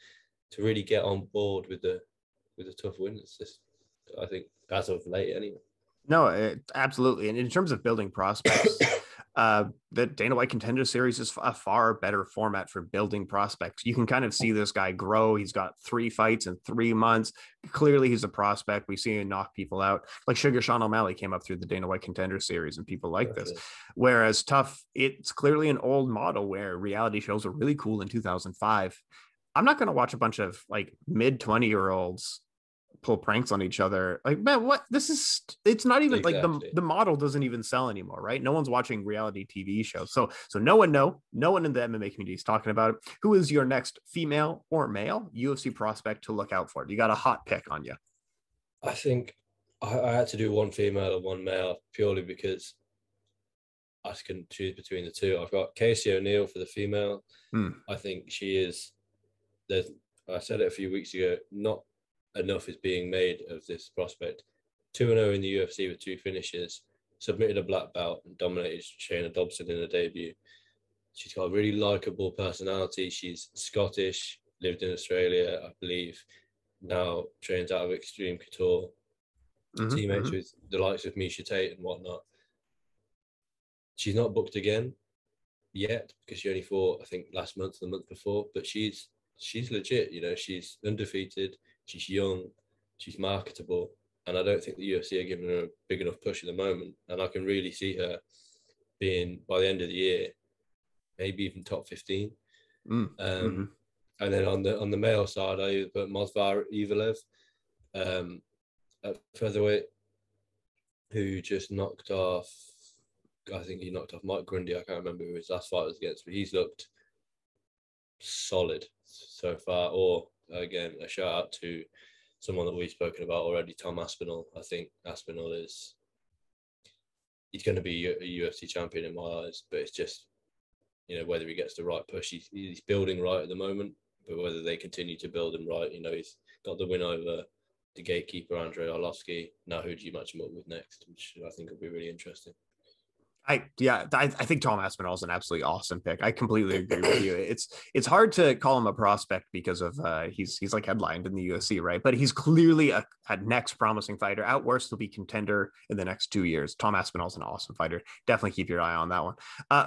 really get on board with the Tough wins. I think as of late, anyway. No, absolutely. And in terms of building prospects, the Dana White Contender Series is a far better format for building prospects. You can kind of see this guy grow. He's got 3 fights in 3 months. Clearly, he's a prospect. We see him knock people out. Like Sugar Sean O'Malley came up through the Dana White Contender Series, and people like this. Whereas Tough, it's clearly an old model where reality shows were really cool in 2005. I'm not going to watch a bunch of like mid 20-year-olds pull pranks on each other. Like, man, what it's not even exactly. Like the model doesn't even sell anymore, right? No one's watching reality TV shows. So no one in the MMA community is talking about it. Who is your next female or male UFC prospect to look out for? You got a hot pick on you? I think I had to do one female and one male purely because I can choose between the two. I've got Casey O'Neill for the female. I think she is. I said it a few weeks ago. Not enough is being made of this prospect. 2-0 in the UFC with 2 finishes, submitted a black belt and dominated Shayna Dobson in her debut. She's got a really likable personality. She's Scottish, lived in Australia, I believe. Now trains out of Extreme Couture. Teammates with the likes of Misha Tate and whatnot. She's not booked again yet because she only fought, I think, last month, the month before. But she's legit. She's undefeated. She's young, she's marketable, and I don't think the UFC are giving her a big enough push at the moment. And I can really see her being, by the end of the year, maybe even top 15. And then on the male side, I put Movsar Evelev at featherweight, who just knocked off. I think he knocked off Mike Grundy. I can't remember who his last fight was against, but he's looked solid so far. Or again, a shout out to someone that we've spoken about already, Tom Aspinall. I think Aspinall he's going to be a UFC champion in my eyes, but it's just, whether he gets the right push. He's building right at the moment, but whether they continue to build him right, he's got the win over the gatekeeper, Andrei Arlovsky. Now who do you match him up with next, which I think will be really interesting. I think Tom Aspinall is an absolutely awesome pick. I completely agree with you. It's hard to call him a prospect because of he's like headlined in the UFC, right? But he's clearly a next promising fighter. At worst, he'll be contender in the next 2 years. Tom Aspinall is an awesome fighter. Definitely keep your eye on that one.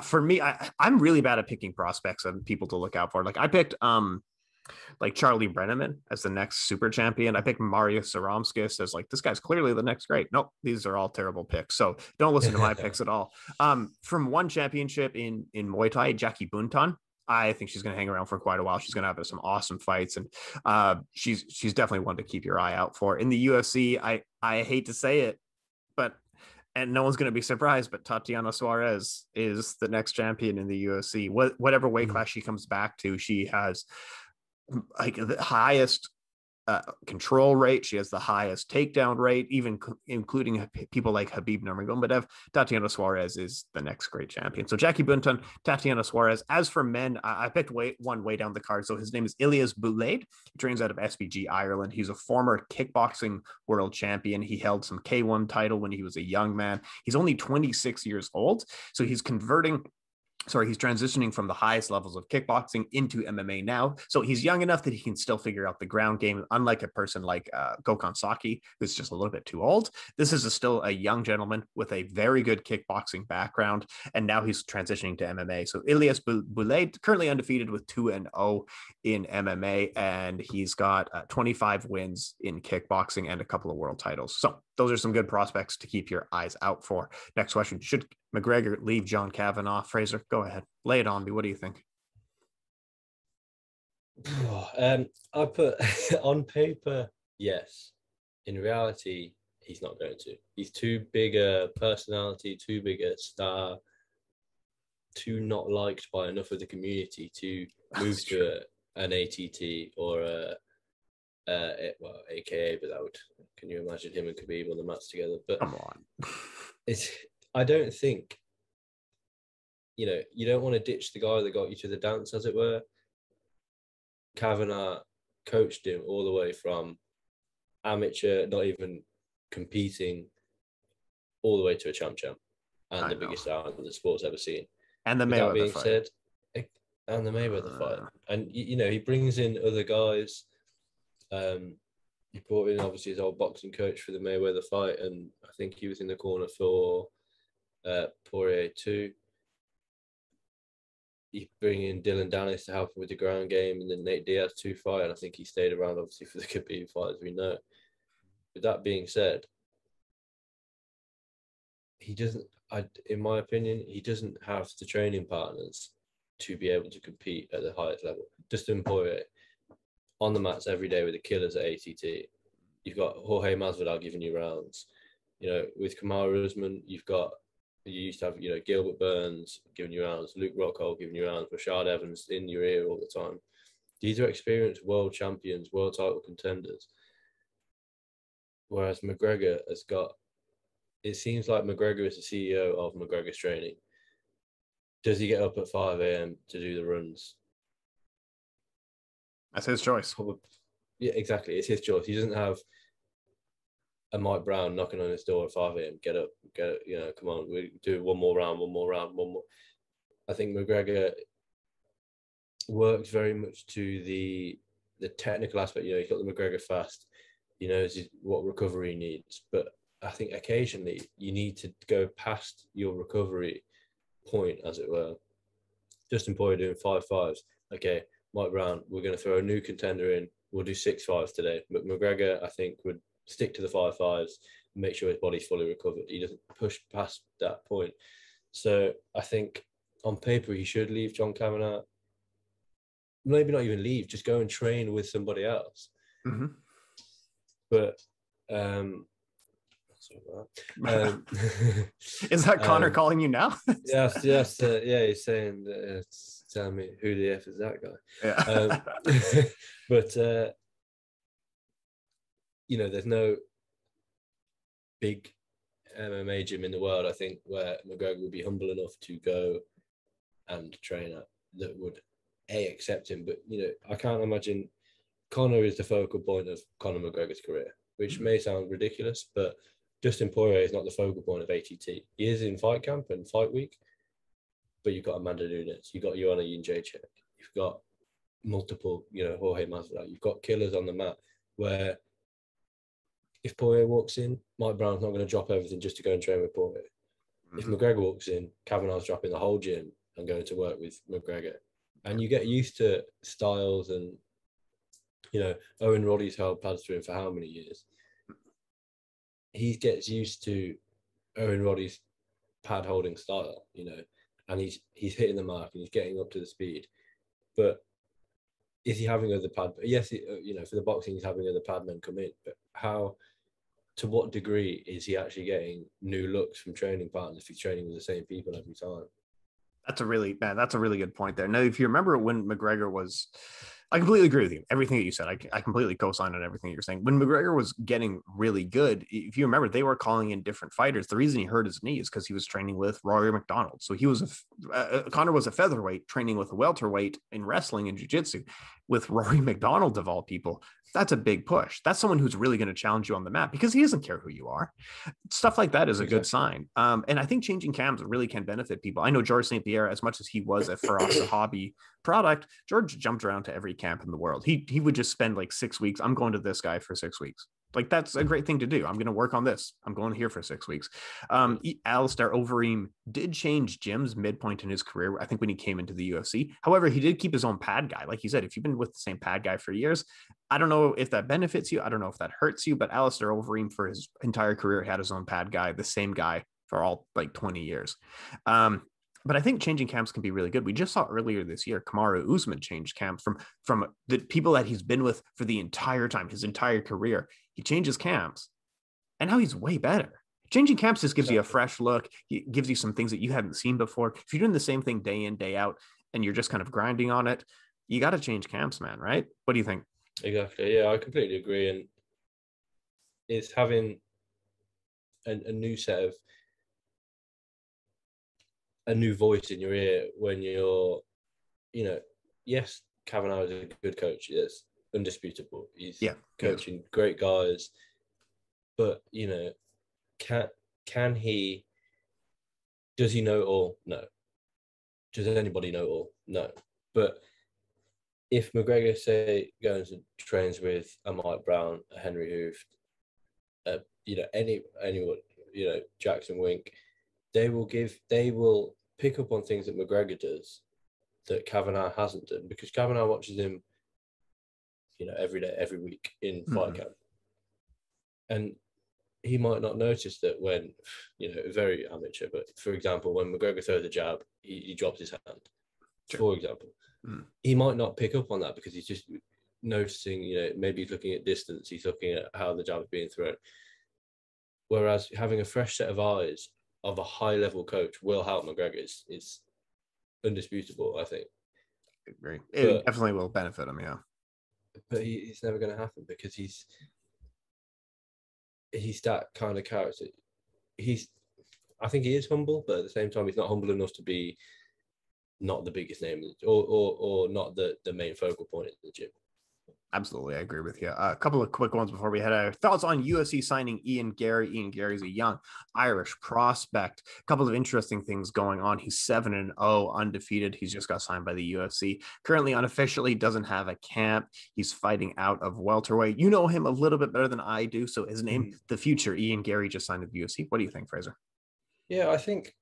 For me, I'm really bad at picking prospects and people to look out for. Like I picked like Charlie Brenneman as the next super champion. I picked Marius Saromskis as like, this guy's clearly the next great. Nope, these are all terrible picks. So don't listen to my picks at all. From one championship in Muay Thai, Jackie Buntan. I think she's going to hang around for quite a while. She's going to have some awesome fights, and she's definitely one to keep your eye out for. In the UFC, I hate to say it, and no one's going to be surprised, but Tatiana Suarez is the next champion in the UFC. Whatever weight class she comes back to, she has like the highest control rate. She has the highest takedown rate, even including people like Khabib Nurmagomedov. Tatiana Suarez is the next great champion. So Jackie Bunton, Tatiana Suarez. As for men, I picked one way down the card. So his name is Ilias Boulade. He trains out of SBG Ireland. He's a former kickboxing world champion. He held some K1 title when he was a young man. He's only 26 years old. So he's transitioning from the highest levels of kickboxing into MMA now. So he's young enough that he can still figure out the ground game, unlike a person like Gokhan Saki, who's just a little bit too old. This is still a young gentleman with a very good kickboxing background, and now he's transitioning to MMA. So Ilias Boulade, currently undefeated with 2-0 in MMA, and he's got 25 wins in kickboxing and a couple of world titles. So those are some good prospects to keep your eyes out for. Next question. Should McGregor leave John Kavanagh? Fraser, go ahead. Lay it on me. What do you think? I put on paper, yes. In reality, he's not going to. He's too big a personality, too big a star, too not liked by enough of the community to move to an ATT or AKA. But that would, can you imagine him and Khabib on the mats together? But come on, I don't think, you don't want to ditch the guy that got you to the dance, as it were. Kavanagh coached him all the way from amateur, not even competing, all the way to a champ, and the biggest star the sport's ever seen. And the Mayweather fight. And the Mayweather fight. And, he brings in other guys. He brought in, obviously, his old boxing coach for the Mayweather fight, and I think he was in the corner for Poirier too. You bring in Dylan Dennis to help him with the ground game, and then Nate Diaz 2 fight, and I think he stayed around, obviously, for the Khabib fight, as we know. With that being said, he doesn't, in my opinion, he doesn't have the training partners to be able to compete at the highest level. Dustin Poirier, on the mats every day with the killers at ATT. You've got Jorge Masvidal giving you rounds. With Kamaru Usman, you used to have, Gilbert Burns giving you rounds, Luke Rockhold giving you rounds, Rashad Evans in your ear all the time. These are experienced world champions, world title contenders. Whereas McGregor has got, it seems like McGregor is the CEO of McGregor's training. Does he get up at 5 a.m. to do the runs? That's his choice. Yeah, exactly. It's his choice. He doesn't have a Mike Brown knocking on his door at 5 a.m. Get up, come on, we do one more round. I think McGregor works very much to the technical aspect. He's got the McGregor fast. He knows what recovery he needs. But I think occasionally you need to go past your recovery point, as it were. Justin Poirier doing 5-5s. Okay, Mike Brown, we're going to throw a new contender in. We'll do 6-5s today. But McGregor, I think, would stick to the 5-5s, make sure his body's fully recovered. He doesn't push past that point. So I think on paper he should leave John Kavanagh. Maybe not even leave, just go and train with somebody else. Mm-hmm. But is that Connor calling you now? yes, yeah, he's saying that, tell me who the F is that guy. Yeah. But there's no big MMA gym in the world, I think, where McGregor would be humble enough to go and train at that would accept him. But I can't imagine Conor is the focal point of Conor McGregor's career, which may sound ridiculous, but Dustin Poirier is not the focal point of ATT. He is in fight camp and fight week, but you've got Amanda Nunes, you've got Joanna Jędrzejczyk, you've got multiple, Jorge Masvidal, you've got killers on the mat where if Poirier walks in, Mike Brown's not going to drop everything just to go and train with Poirier. Mm-hmm. If McGregor walks in, Kavanagh's dropping the whole gym and going to work with McGregor. And you get used to styles and, Owen Roddy's held pads to him for how many years? He gets used to Owen Roddy's pad holding style, and he's hitting the mark and he's getting up to the speed. But is he having other pad? Yes, for the boxing, he's having other pad men come in. But to what degree is he actually getting new looks from training partners if he's training with the same people every time? That's a really good point there. Now, if you remember when McGregor was, I completely agree with you. Everything that you said, I completely co-sign on everything you're saying. When McGregor was getting really good, if you remember, they were calling in different fighters. The reason he hurt his knee is because he was training with Rory McDonald. So he was Conor was a featherweight training with a welterweight in wrestling and jiu-jitsu with Rory McDonald of all people. That's a big push. That's someone who's really going to challenge you on the mat because he doesn't care who you are. Stuff like that is a good sign. And I think changing cams really can benefit people. I know George St. Pierre, as much as he was for us a hobby product, George jumped around to every camp in the world. He would just spend like 6 weeks. I'm going to this guy for 6 weeks. Like, that's a great thing to do. I'm going to work on this. I'm going here for 6 weeks. Alistair Overeem did change gyms midpoint in his career, I think, when he came into the UFC. However, he did keep his own pad guy. Like he said, if you've been with the same pad guy for years, I don't know if that benefits you. I don't know if that hurts you, but Alistair Overeem for his entire career had his own pad guy, the same guy for all like 20 years. But I think changing camps can be really good. We just saw earlier this year, Kamaru Usman changed camps from the people that he's been with for the entire time, his entire career. He changes camps, and now he's way better. Changing camps just gives you a fresh look. It gives you some things that you hadn't seen before. If you're doing the same thing day in, day out, and you're just kind of grinding on it, you got to change camps, man, right? What do you think? Exactly. Yeah, I completely agree. And it's having a new set of a new voice in your ear when you're, yes, Kavanagh is a good coach. Yes, undisputable. He's coaching great guys, but can he? Does he know it all? No. Does anybody know it all? No. But if McGregor goes and trains with a Mike Brown, a Henry Hooft, anyone, Jackson Wink, they will pick up on things that McGregor does that Kavanagh hasn't done, because Kavanagh watches him, every day, every week in fight camp. And he might not notice that when, very amateur, but for example, when McGregor throws a jab, he drops his hand, for example. He might not pick up on that because he's just noticing, maybe he's looking at distance, he's looking at how the jab is being thrown. Whereas having a fresh set of eyes of a high-level coach will help McGregor. It's undisputable, I think. I agree. It definitely will benefit him, yeah. But it's never going to happen because he's that kind of character. I think he is humble, but at the same time, he's not humble enough to be not the biggest name or not the main focal point at the gym. Absolutely, I agree with you. A couple of quick ones before we head out. Thoughts on UFC signing Ian Gary. Ian Gary's a young Irish prospect. A couple of interesting things going on. He's 7-0, undefeated. He's just got signed by the UFC. Currently, unofficially, doesn't have a camp. He's fighting out of welterweight. You know him a little bit better than I do. So his name, the future, Ian Gary, just signed with the UFC. What do you think, Frazer? Yeah, I think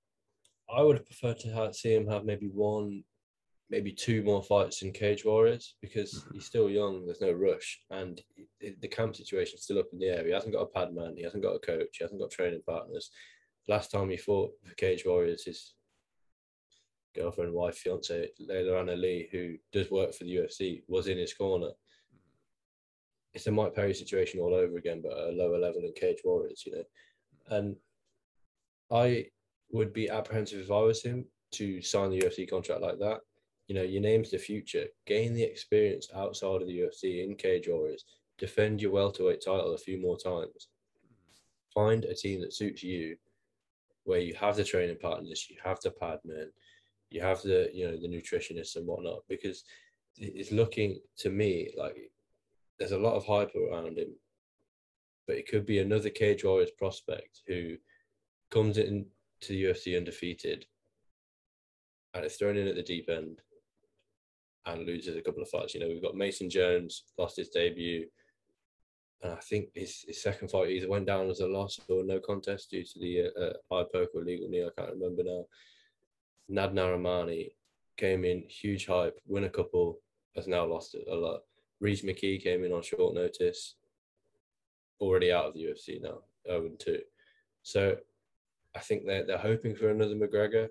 I would have preferred to see him have maybe two more fights in Cage Warriors, because he's still young, there's no rush, and the camp situation is still up in the air. He hasn't got a pad man, he hasn't got a coach, he hasn't got training partners. Last time he fought for Cage Warriors, his girlfriend, wife, fiance, Leila Lee, who does work for the UFC, was in his corner. It's a Mike Perry situation all over again, but at a lower level in Cage Warriors, And I would be apprehensive if I was him to sign the UFC contract like that. Your name's the future. Gain the experience outside of the UFC in Cage Warriors. Defend your welterweight title a few more times. Find a team that suits you, where you have the training partners, you have the pad men, you have the the nutritionists and whatnot. Because it's looking to me like there's a lot of hype around him, but it could be another Cage Warriors prospect who comes into the UFC undefeated and is thrown in at the deep end and loses a couple of fights. We've got Mason Jones, lost his debut. And I think his second fight either went down as a loss or no contest due to the eye poke or legal knee. I can't remember now. Nad Narimani came in, huge hype, win a couple, has now lost it a lot. Reece McKee came in on short notice, already out of the UFC now, 0-2. So I think they're hoping for another McGregor.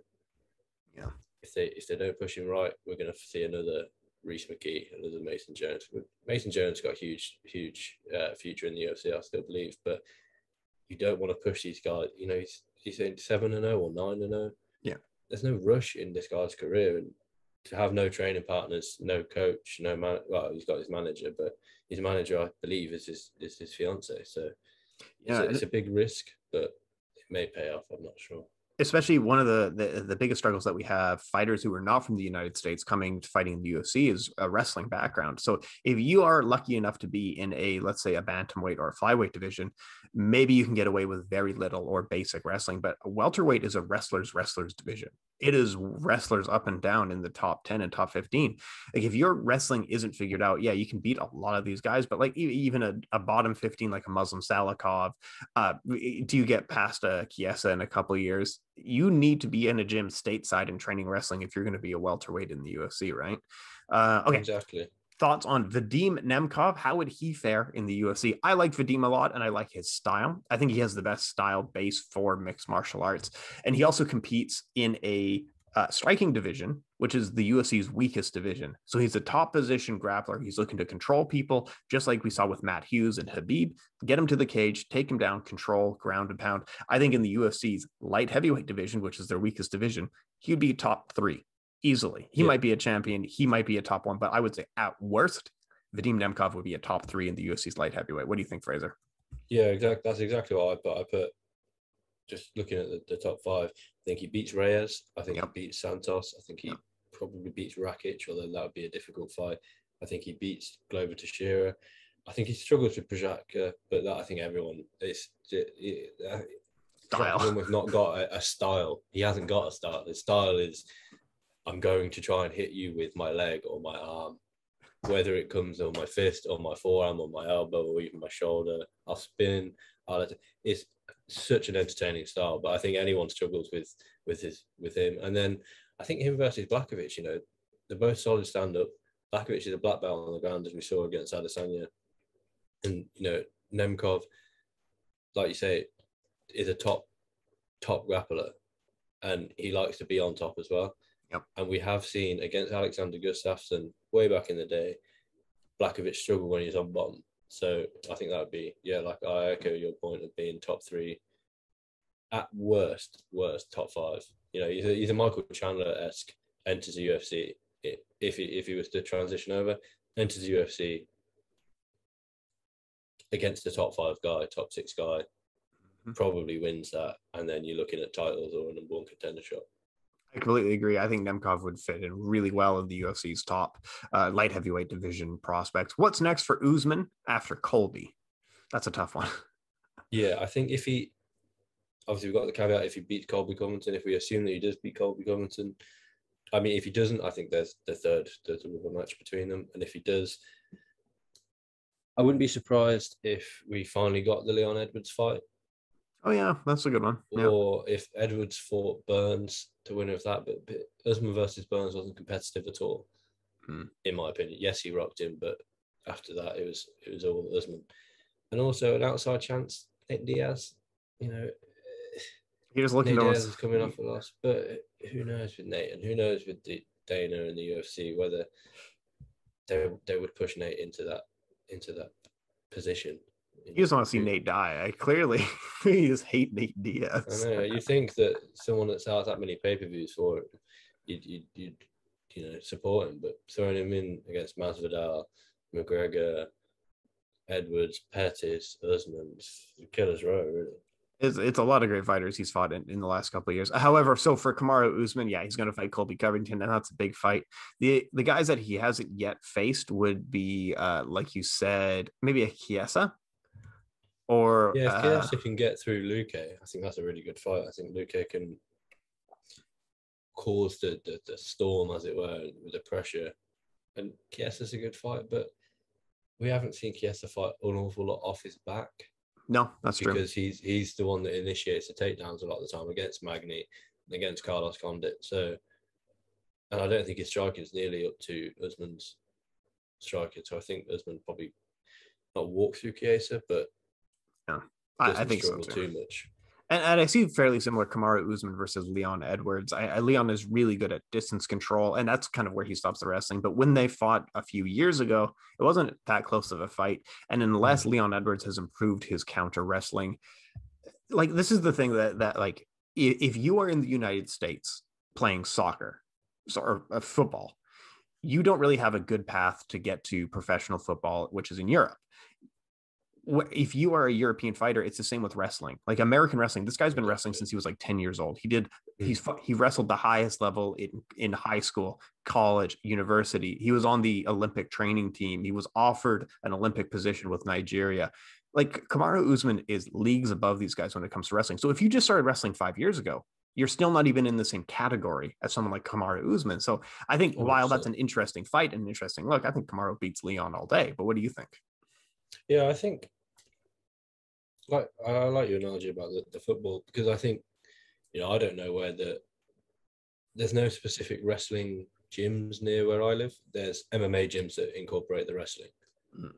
Yeah. If they don't push him right, we're going to see another Reece McKee, another Mason Jones. Mason Jones got a huge future in the UFC, I still believe, but you don't want to push these guys. He's saying 7-0 or 9-0. Yeah, there's no rush in this guy's career, and to have no training partners, no coach, no man. Well, he's got his manager, but his manager, I believe, is his fiance. So it's a big risk, but it may pay off. I'm not sure. Especially one of the biggest struggles that we have, fighters who are not from the United States coming to fighting in the UFC, is a wrestling background. So if you are lucky enough to be in let's say a bantamweight or a flyweight division, maybe you can get away with very little or basic wrestling, but a welterweight is a wrestler's division. it is wrestlers up and down in the top 10 and top 15. Like if your wrestling isn't figured out, yeah, you can beat a lot of these guys, but like even a bottom 15, like a Muslim Salikov, do you get past a Chiesa in a couple of years? You need to be in a gym stateside and training wrestling if you're going to be a welterweight in the UFC, right? Okay. Exactly. Thoughts on Vadim Nemkov? How would he fare in the UFC? I like Vadim a lot, and I like his style. I think he has the best style base for mixed martial arts, and he also competes in a striking division, which is the UFC's weakest division. So he's a top position grappler. He's looking to control people, just like we saw with Matt Hughes and Habib. Get him to the cage, take him down, control, ground and pound. I think in the UFC's light heavyweight division, which is their weakest division, he'd be top 3 easily. He might be a champion. He might be a top 1, but I would say at worst, Vadim Nemkov would be a top 3 in the UFC's light heavyweight. What do you think, Frazer? Yeah, exactly. That's exactly what I put. I put just looking at the top 5. I think he beats Reyes. I think he beats Santos. I think he probably beats Rakic, although that would be a difficult fight. I think he beats Glover Teixeira. I think he struggles with Projatka, but that I think everyone is style. We've not got a style. He hasn't got a style. The style is I'm going to try and hit you with my leg or my arm, whether it comes on my fist or my forearm or my elbow or even my shoulder. I'll spin. It's such an entertaining style, but I think anyone struggles with him. And then I think him versus Blachowicz, they're both solid stand-up. Blachowicz is a black belt on the ground, as we saw against Adesanya. And, Nemkov, like you say, is a top grappler, and he likes to be on top as well. Yep. And we have seen against Alexander Gustafsson way back in the day, Blachowicz struggled when he's on bottom. So I think that would be, like I echo your point of being top 3, at worst top 5. He's a Michael Chandler-esque, enters the UFC. If he was to transition over, enters the UFC against the top 5 guy, top 6 guy, probably wins that, and then you're looking at titles or a number 1 contender shot. I completely agree. I think Nemkov would fit in really well in the UFC's top light heavyweight division prospects. What's next for Usman after Colby? That's a tough one. Yeah, I think if he, obviously we've got the caveat, if he beats Colby Covington, if we assume that he does beat Colby Covington, I mean, if he doesn't, I think there's a rubber match between them. And if he does, I wouldn't be surprised if we finally got the Leon Edwards fight. Oh, yeah, that's a good one. Or if Edwards fought Burns to win with that, but Usman versus Burns wasn't competitive at all, in my opinion. Yes, he rocked him, but after that, it was all Usman. And also an outside chance, Nate Diaz. He was looking Nate Diaz is coming off a loss, but who knows with Nate, and who knows with Dana and the UFC whether they would push Nate into that position. You just want to see Nate die. I clearly you just hate Nate Diaz. I know. You think that someone that sells that many pay-per-views for it, you'd support him, but throwing him in against Masvidal, McGregor, Edwards, Pettis, Usman, killer's row, really. It's a lot of great fighters he's fought in the last couple of years. However, so for Kamaru Usman, he's going to fight Colby Covington, and that's a big fight. The guys that he hasn't yet faced would be, like you said, maybe a Chiesa. Or if Chiesa can get through Luque, I think that's a really good fight. I think Luque can cause the storm, as it were, with the pressure. And Chiesa's a good fight, but we haven't seen Chiesa fight an awful lot off his back. No, that's true. Because he's the one that initiates the takedowns a lot of the time against Magny, against Carlos Condit. So, and I don't think his striking is nearly up to Usman's striking. So I think Usman probably not walk through Chiesa, but I think so too much. And I see fairly similar Kamaru Usman versus Leon Edwards. Leon is really good at distance control, and that's kind of where he stops the wrestling. But when they fought a few years ago, it wasn't that close of a fight. And unless Leon Edwards has improved his counter wrestling, like this is the thing that like if you are in the United States playing soccer or football, you don't really have a good path to get to professional football, which is in Europe. If you are a European fighter, it's the same with wrestling. Like American wrestling, this guy's been wrestling since he was like 10 years old. He wrestled the highest level in high school, college, university. He was on the Olympic training team. He was offered an Olympic position with Nigeria. Like Kamaru Usman is leagues above these guys when it comes to wrestling. So if you just started wrestling 5 years ago, you're still not even in the same category as someone like Kamaru Usman. So I think while that's 100%. an interesting fight and an interesting look, I think Kamaru beats Leon all day. But what do you think? Yeah, I think I like your analogy about the football, because I think, I don't know where there's no specific wrestling gyms near where I live. There's MMA gyms that incorporate the wrestling,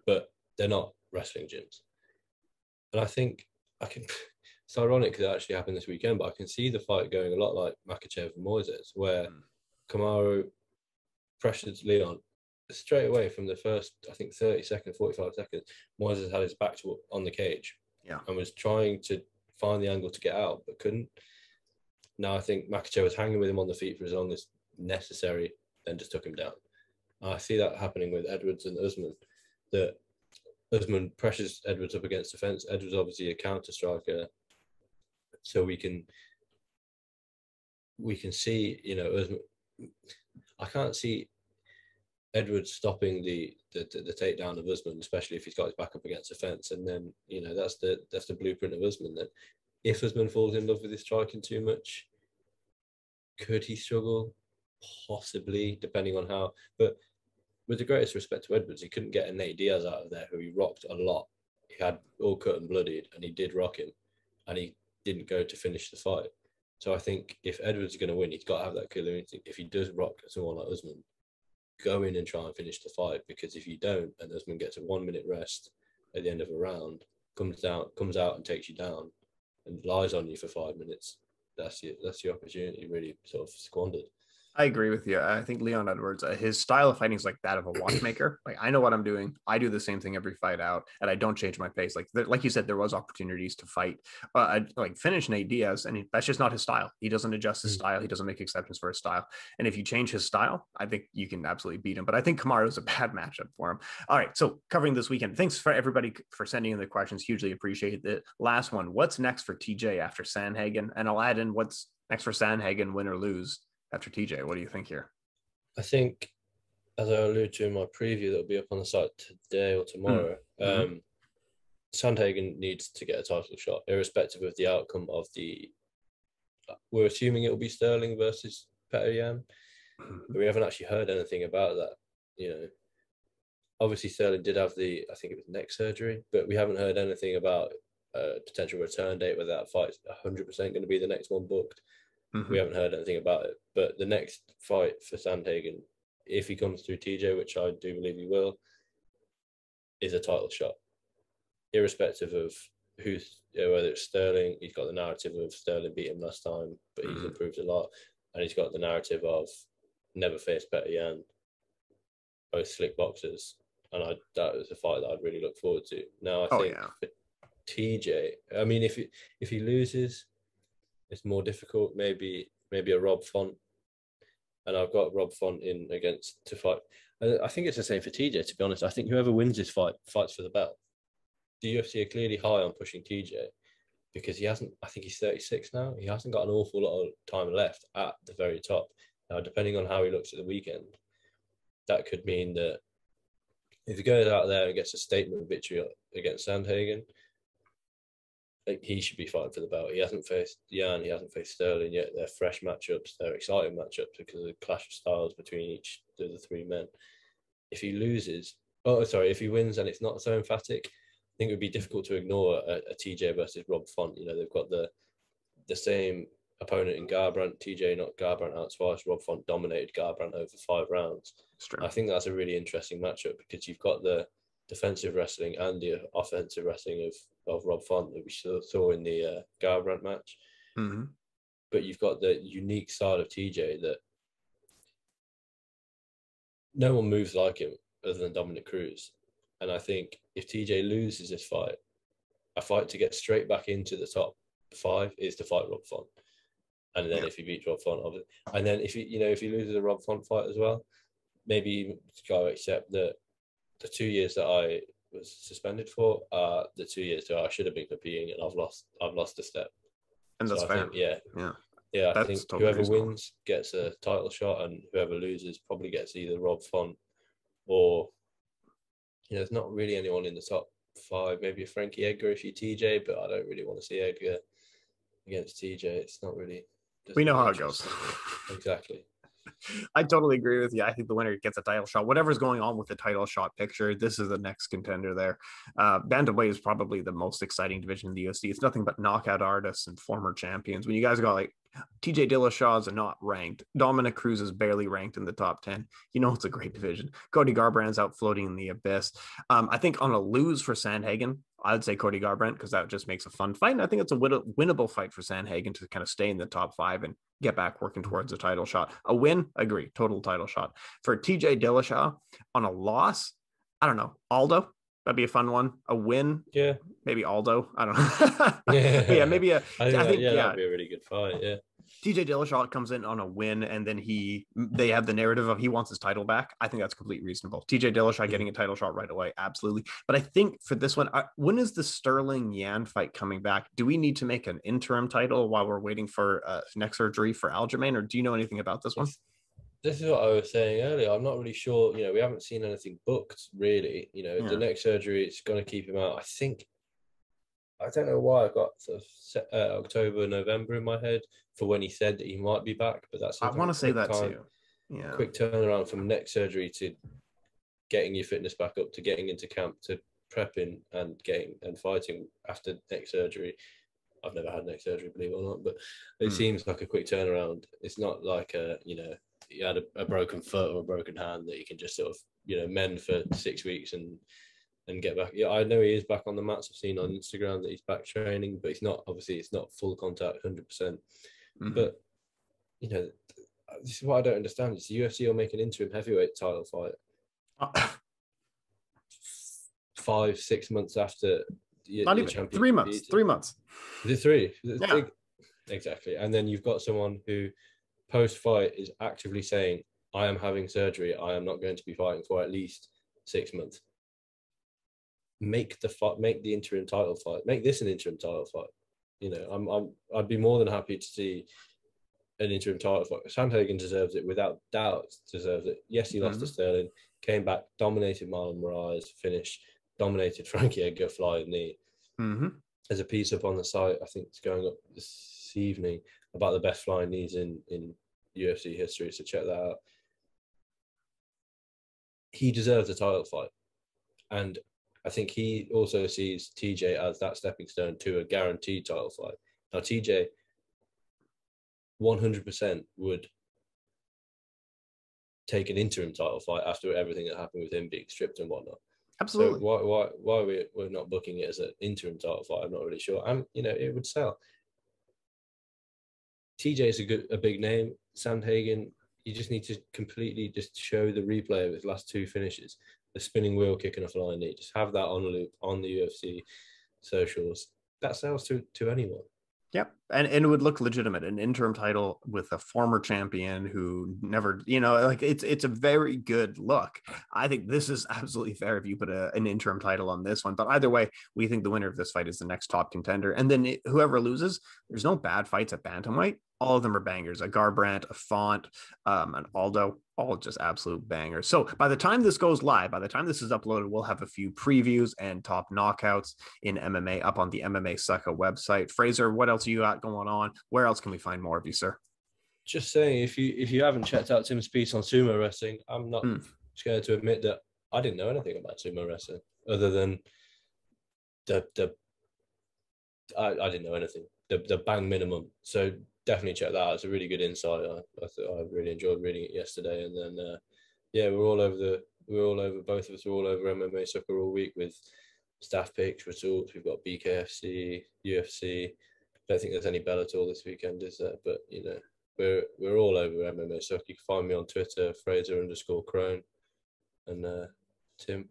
but they're not wrestling gyms. And I think it's ironic because it actually happened this weekend, but I can see the fight going a lot like Makhachev and Moises, where Kamaru pressures Leon straight away from the first, I think, 30 seconds, 45 seconds. Moises had his back on the cage, and was trying to find the angle to get out, but couldn't. Now I think Makhachev was hanging with him on the feet for as long as necessary, then just took him down. I see that happening with Edwards and Usman, that Usman pressures Edwards up against the fence. Edwards obviously a counter striker, so we can see, Usman. I can't see Edwards stopping the takedown of Usman, especially if he's got his back up against the fence. And then, that's the blueprint of Usman. That if Usman falls in love with his striking too much, could he struggle? Possibly, depending on how. But with the greatest respect to Edwards, he couldn't get a Nate Diaz out of there, who he rocked a lot. He had all cut and bloodied, and he did rock him, and he didn't go to finish the fight. So I think if Edwards is going to win, he's got to have that killer instinct. If he does rock someone like Usman, go in and try and finish the fight, because if you don't, and Usman gets a 1 minute rest at the end of a round, comes out and takes you down, and lies on you for 5 minutes, that's your opportunity really sort of squandered. I agree with you. I think Leon Edwards, his style of fighting is like that of a watchmaker. Like, I know what I'm doing. I do the same thing every fight out, and I don't change my pace. Like you said, there was opportunities to fight, like finish Nate Diaz, and that's just not his style. He doesn't adjust his style. He doesn't make exceptions for his style. And if you change his style, I think you can absolutely beat him. But I think Kamaru is a bad matchup for him. All right, so covering this weekend, thanks for everybody for sending in the questions. Hugely appreciate it. Last one: what's next for TJ after Sandhagen? And I'll add in what's next for Sandhagen, win or lose. After TJ, what do you think here? I think, as I alluded to in my preview that'll be up on the site today or tomorrow, Sandhagen needs to get a title shot, irrespective of the outcome of the. We're assuming it will be Sterling versus Petr Yan, but we haven't actually heard anything about that. Obviously Sterling did have I think it was neck surgery, but we haven't heard anything about a potential return date, whether that fight's 100% going to be the next one booked. We haven't heard anything about it. But the next fight for Sandhagen, if he comes through TJ, which I do believe he will, is a title shot. Irrespective of whether it's Sterling, he's got the narrative of Sterling beat him last time, but he's improved a lot. And he's got the narrative of never faced Petr Yan, both slick boxers. And that was a fight that I'd really look forward to. Now, I think for TJ, I mean, if he loses, it's more difficult. Maybe a Rob Font, and I've got Rob Font in against to fight. I think it's the same for TJ. To be honest, I think whoever wins this fight fights for the belt. The UFC are clearly high on pushing TJ because he hasn't. I think he's 36 now. He hasn't got an awful lot of time left at the very top. Now, depending on how he looks at the weekend, that could mean that if he goes out there and gets a statement victory against Sandhagen, he should be fighting for the belt. He hasn't faced Yan, he hasn't faced Sterling yet. They're fresh matchups, they're exciting matchups because of the clash of styles between each of the three men. If he wins and it's not so emphatic, I think it would be difficult to ignore a TJ versus Rob Font. They've got the same opponent in Garbrandt. TJ knocked Garbrandt out twice. Rob Font dominated Garbrandt over 5 rounds. I think that's a really interesting matchup because you've got the defensive wrestling and the offensive wrestling of Rob Font that we saw in the Garbrandt match. But you've got the unique side of TJ that no one moves like him other than Dominic Cruz. And I think if TJ loses this fight, a fight to get straight back into the top 5 is to fight Rob Font. And then if he beats Rob Font, obviously, and then if he loses a Rob Font fight as well, maybe even go accept that the 2 years that I was suspended for are the 2 years that I should have been competing, and I've lost a step. And that's fair. I think totally whoever wins gets a title shot, and whoever loses probably gets either Rob Font or there's not really anyone in the top 5. Maybe a Frankie Edgar if you're TJ, but I don't really want to see Edgar against TJ. It's not really. We know how it Doesn't goes. Exactly. I totally agree with you. I think the winner gets a title shot. Whatever's going on with the title shot picture, this is the next contender there. Bantamweight is probably the most exciting division in the UFC. It's nothing but knockout artists and former champions. When you guys got like TJ Dillashaw's not ranked, Dominic Cruz is barely ranked in the top 10. You know, it's a great division. Cody Garbrandt's out floating in the abyss. I think on a lose for Sandhagen, I'd say Cody Garbrandt because that just makes a fun fight. And I think it's a winnable fight for Sandhagen to kind of stay in the top 5 and get back working towards a title shot. A win, agree, total title shot. For TJ Dillashaw, on a loss, I don't know, Aldo, that'd be a fun one. A win, Yeah, maybe Aldo, I don't know. But yeah, maybe I think that'd be a really good fight. Yeah. TJ Dillashaw comes in on a win, and then they have the narrative of he wants his title back. I think that's completely reasonable. TJ Dillashaw getting a title shot right away, absolutely. But I think for this one, when is the Sterling Yan fight coming back? Do we need to make an interim title while we're waiting for neck surgery for Aljamain, or do you know anything about this one? This is what I was saying earlier. I'm not really sure. We haven't seen anything booked really. The neck surgery, it's going to keep him out. I don't know why I've got sort of October, November in my head for when he said that he might be back, but that's I want to say that too. Yeah, quick turnaround from neck surgery to getting your fitness back up to getting into camp to prepping and getting and fighting after neck surgery. I've never had neck surgery, believe it or not, but it seems like a quick turnaround. It's not like you had a broken foot or a broken hand that you can just sort of mend for 6 weeks and get back. Yeah, I know he is back on the mats. I've seen on Instagram that he's back training, but it's not full contact 100%. But this is what I don't understand. It's the UFC will make an interim heavyweight title fight 5-6 months after not even 3 months. 3 months. Is it 3? Yeah. Exactly. And then you've got someone who post-fight is actively saying, I am having surgery. I am not going to be fighting for at least 6 months. Make the interim title fight. Make this an interim title fight. I'd be more than happy to see an interim title fight. Sandhagen deserves it, without doubt. Deserves it. Yes, he lost to Sterling, came back, dominated Marlon Moraes, finished, dominated Frankie Edgar, flying knee. There's a piece up on the site, I think it's going up this evening, about the best flying knees in UFC history. So check that out. He deserves a title fight, and I think he also sees TJ as that stepping stone to a guaranteed title fight. Now, TJ 100% would take an interim title fight after everything that happened with him being stripped and whatnot. Absolutely. So why we're not booking it as an interim title fight, I'm not really sure. It would sell. TJ is a big name. Sandhagen, you just need to completely just show the replay of his last 2 finishes. The spinning wheel kick and a flying knee. Just have that on loop on the UFC socials. That sells to anyone. Yep. And it would look legitimate. An interim title with a former champion who never, it's a very good look. I think this is absolutely fair if you put an interim title on this one. But either way, we think the winner of this fight is the next top contender. And then whoever loses, there's no bad fights at bantamweight. All of them are bangers. A Garbrandt, a Font, an Aldo, all just absolute bangers. So by the time this goes live, by the time this is uploaded, we'll have a few previews and top knockouts in MMA up on the MMASucka website. Frazer, what else you got going on? Where else can we find more of you, sir? Just saying, if you haven't checked out Tim's piece on sumo wrestling, I'm not scared to admit that I didn't know anything about sumo wrestling other than I didn't know anything. The bang minimum. So definitely check that out. It's a really good insight. I really enjoyed reading it yesterday. And then both of us are all over MMASucka all week with staff picks, results. We've got BKFC, UFC. Don't think there's any Bellator this weekend, is there? But we're all over MMASucka. You can find me on Twitter, Frazer_Krohn, and Tim.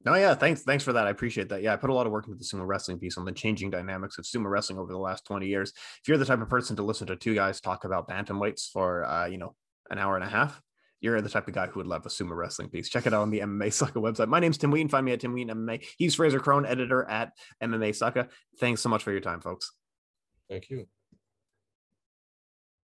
Oh yeah, thanks for that. I appreciate that. Yeah, I put a lot of work into the sumo wrestling piece on the changing dynamics of sumo wrestling over the last 20 years. If you're the type of person to listen to 2 guys talk about bantamweights for an hour and a half, you're the type of guy who would love a sumo wrestling piece. Check it out on the MMASucka website. My name's Tim Wheaton. Find me at Tim Wheaton MMA. He's Frazer Krohn, editor at MMASucka. Thanks so much for your time, folks. Thank you.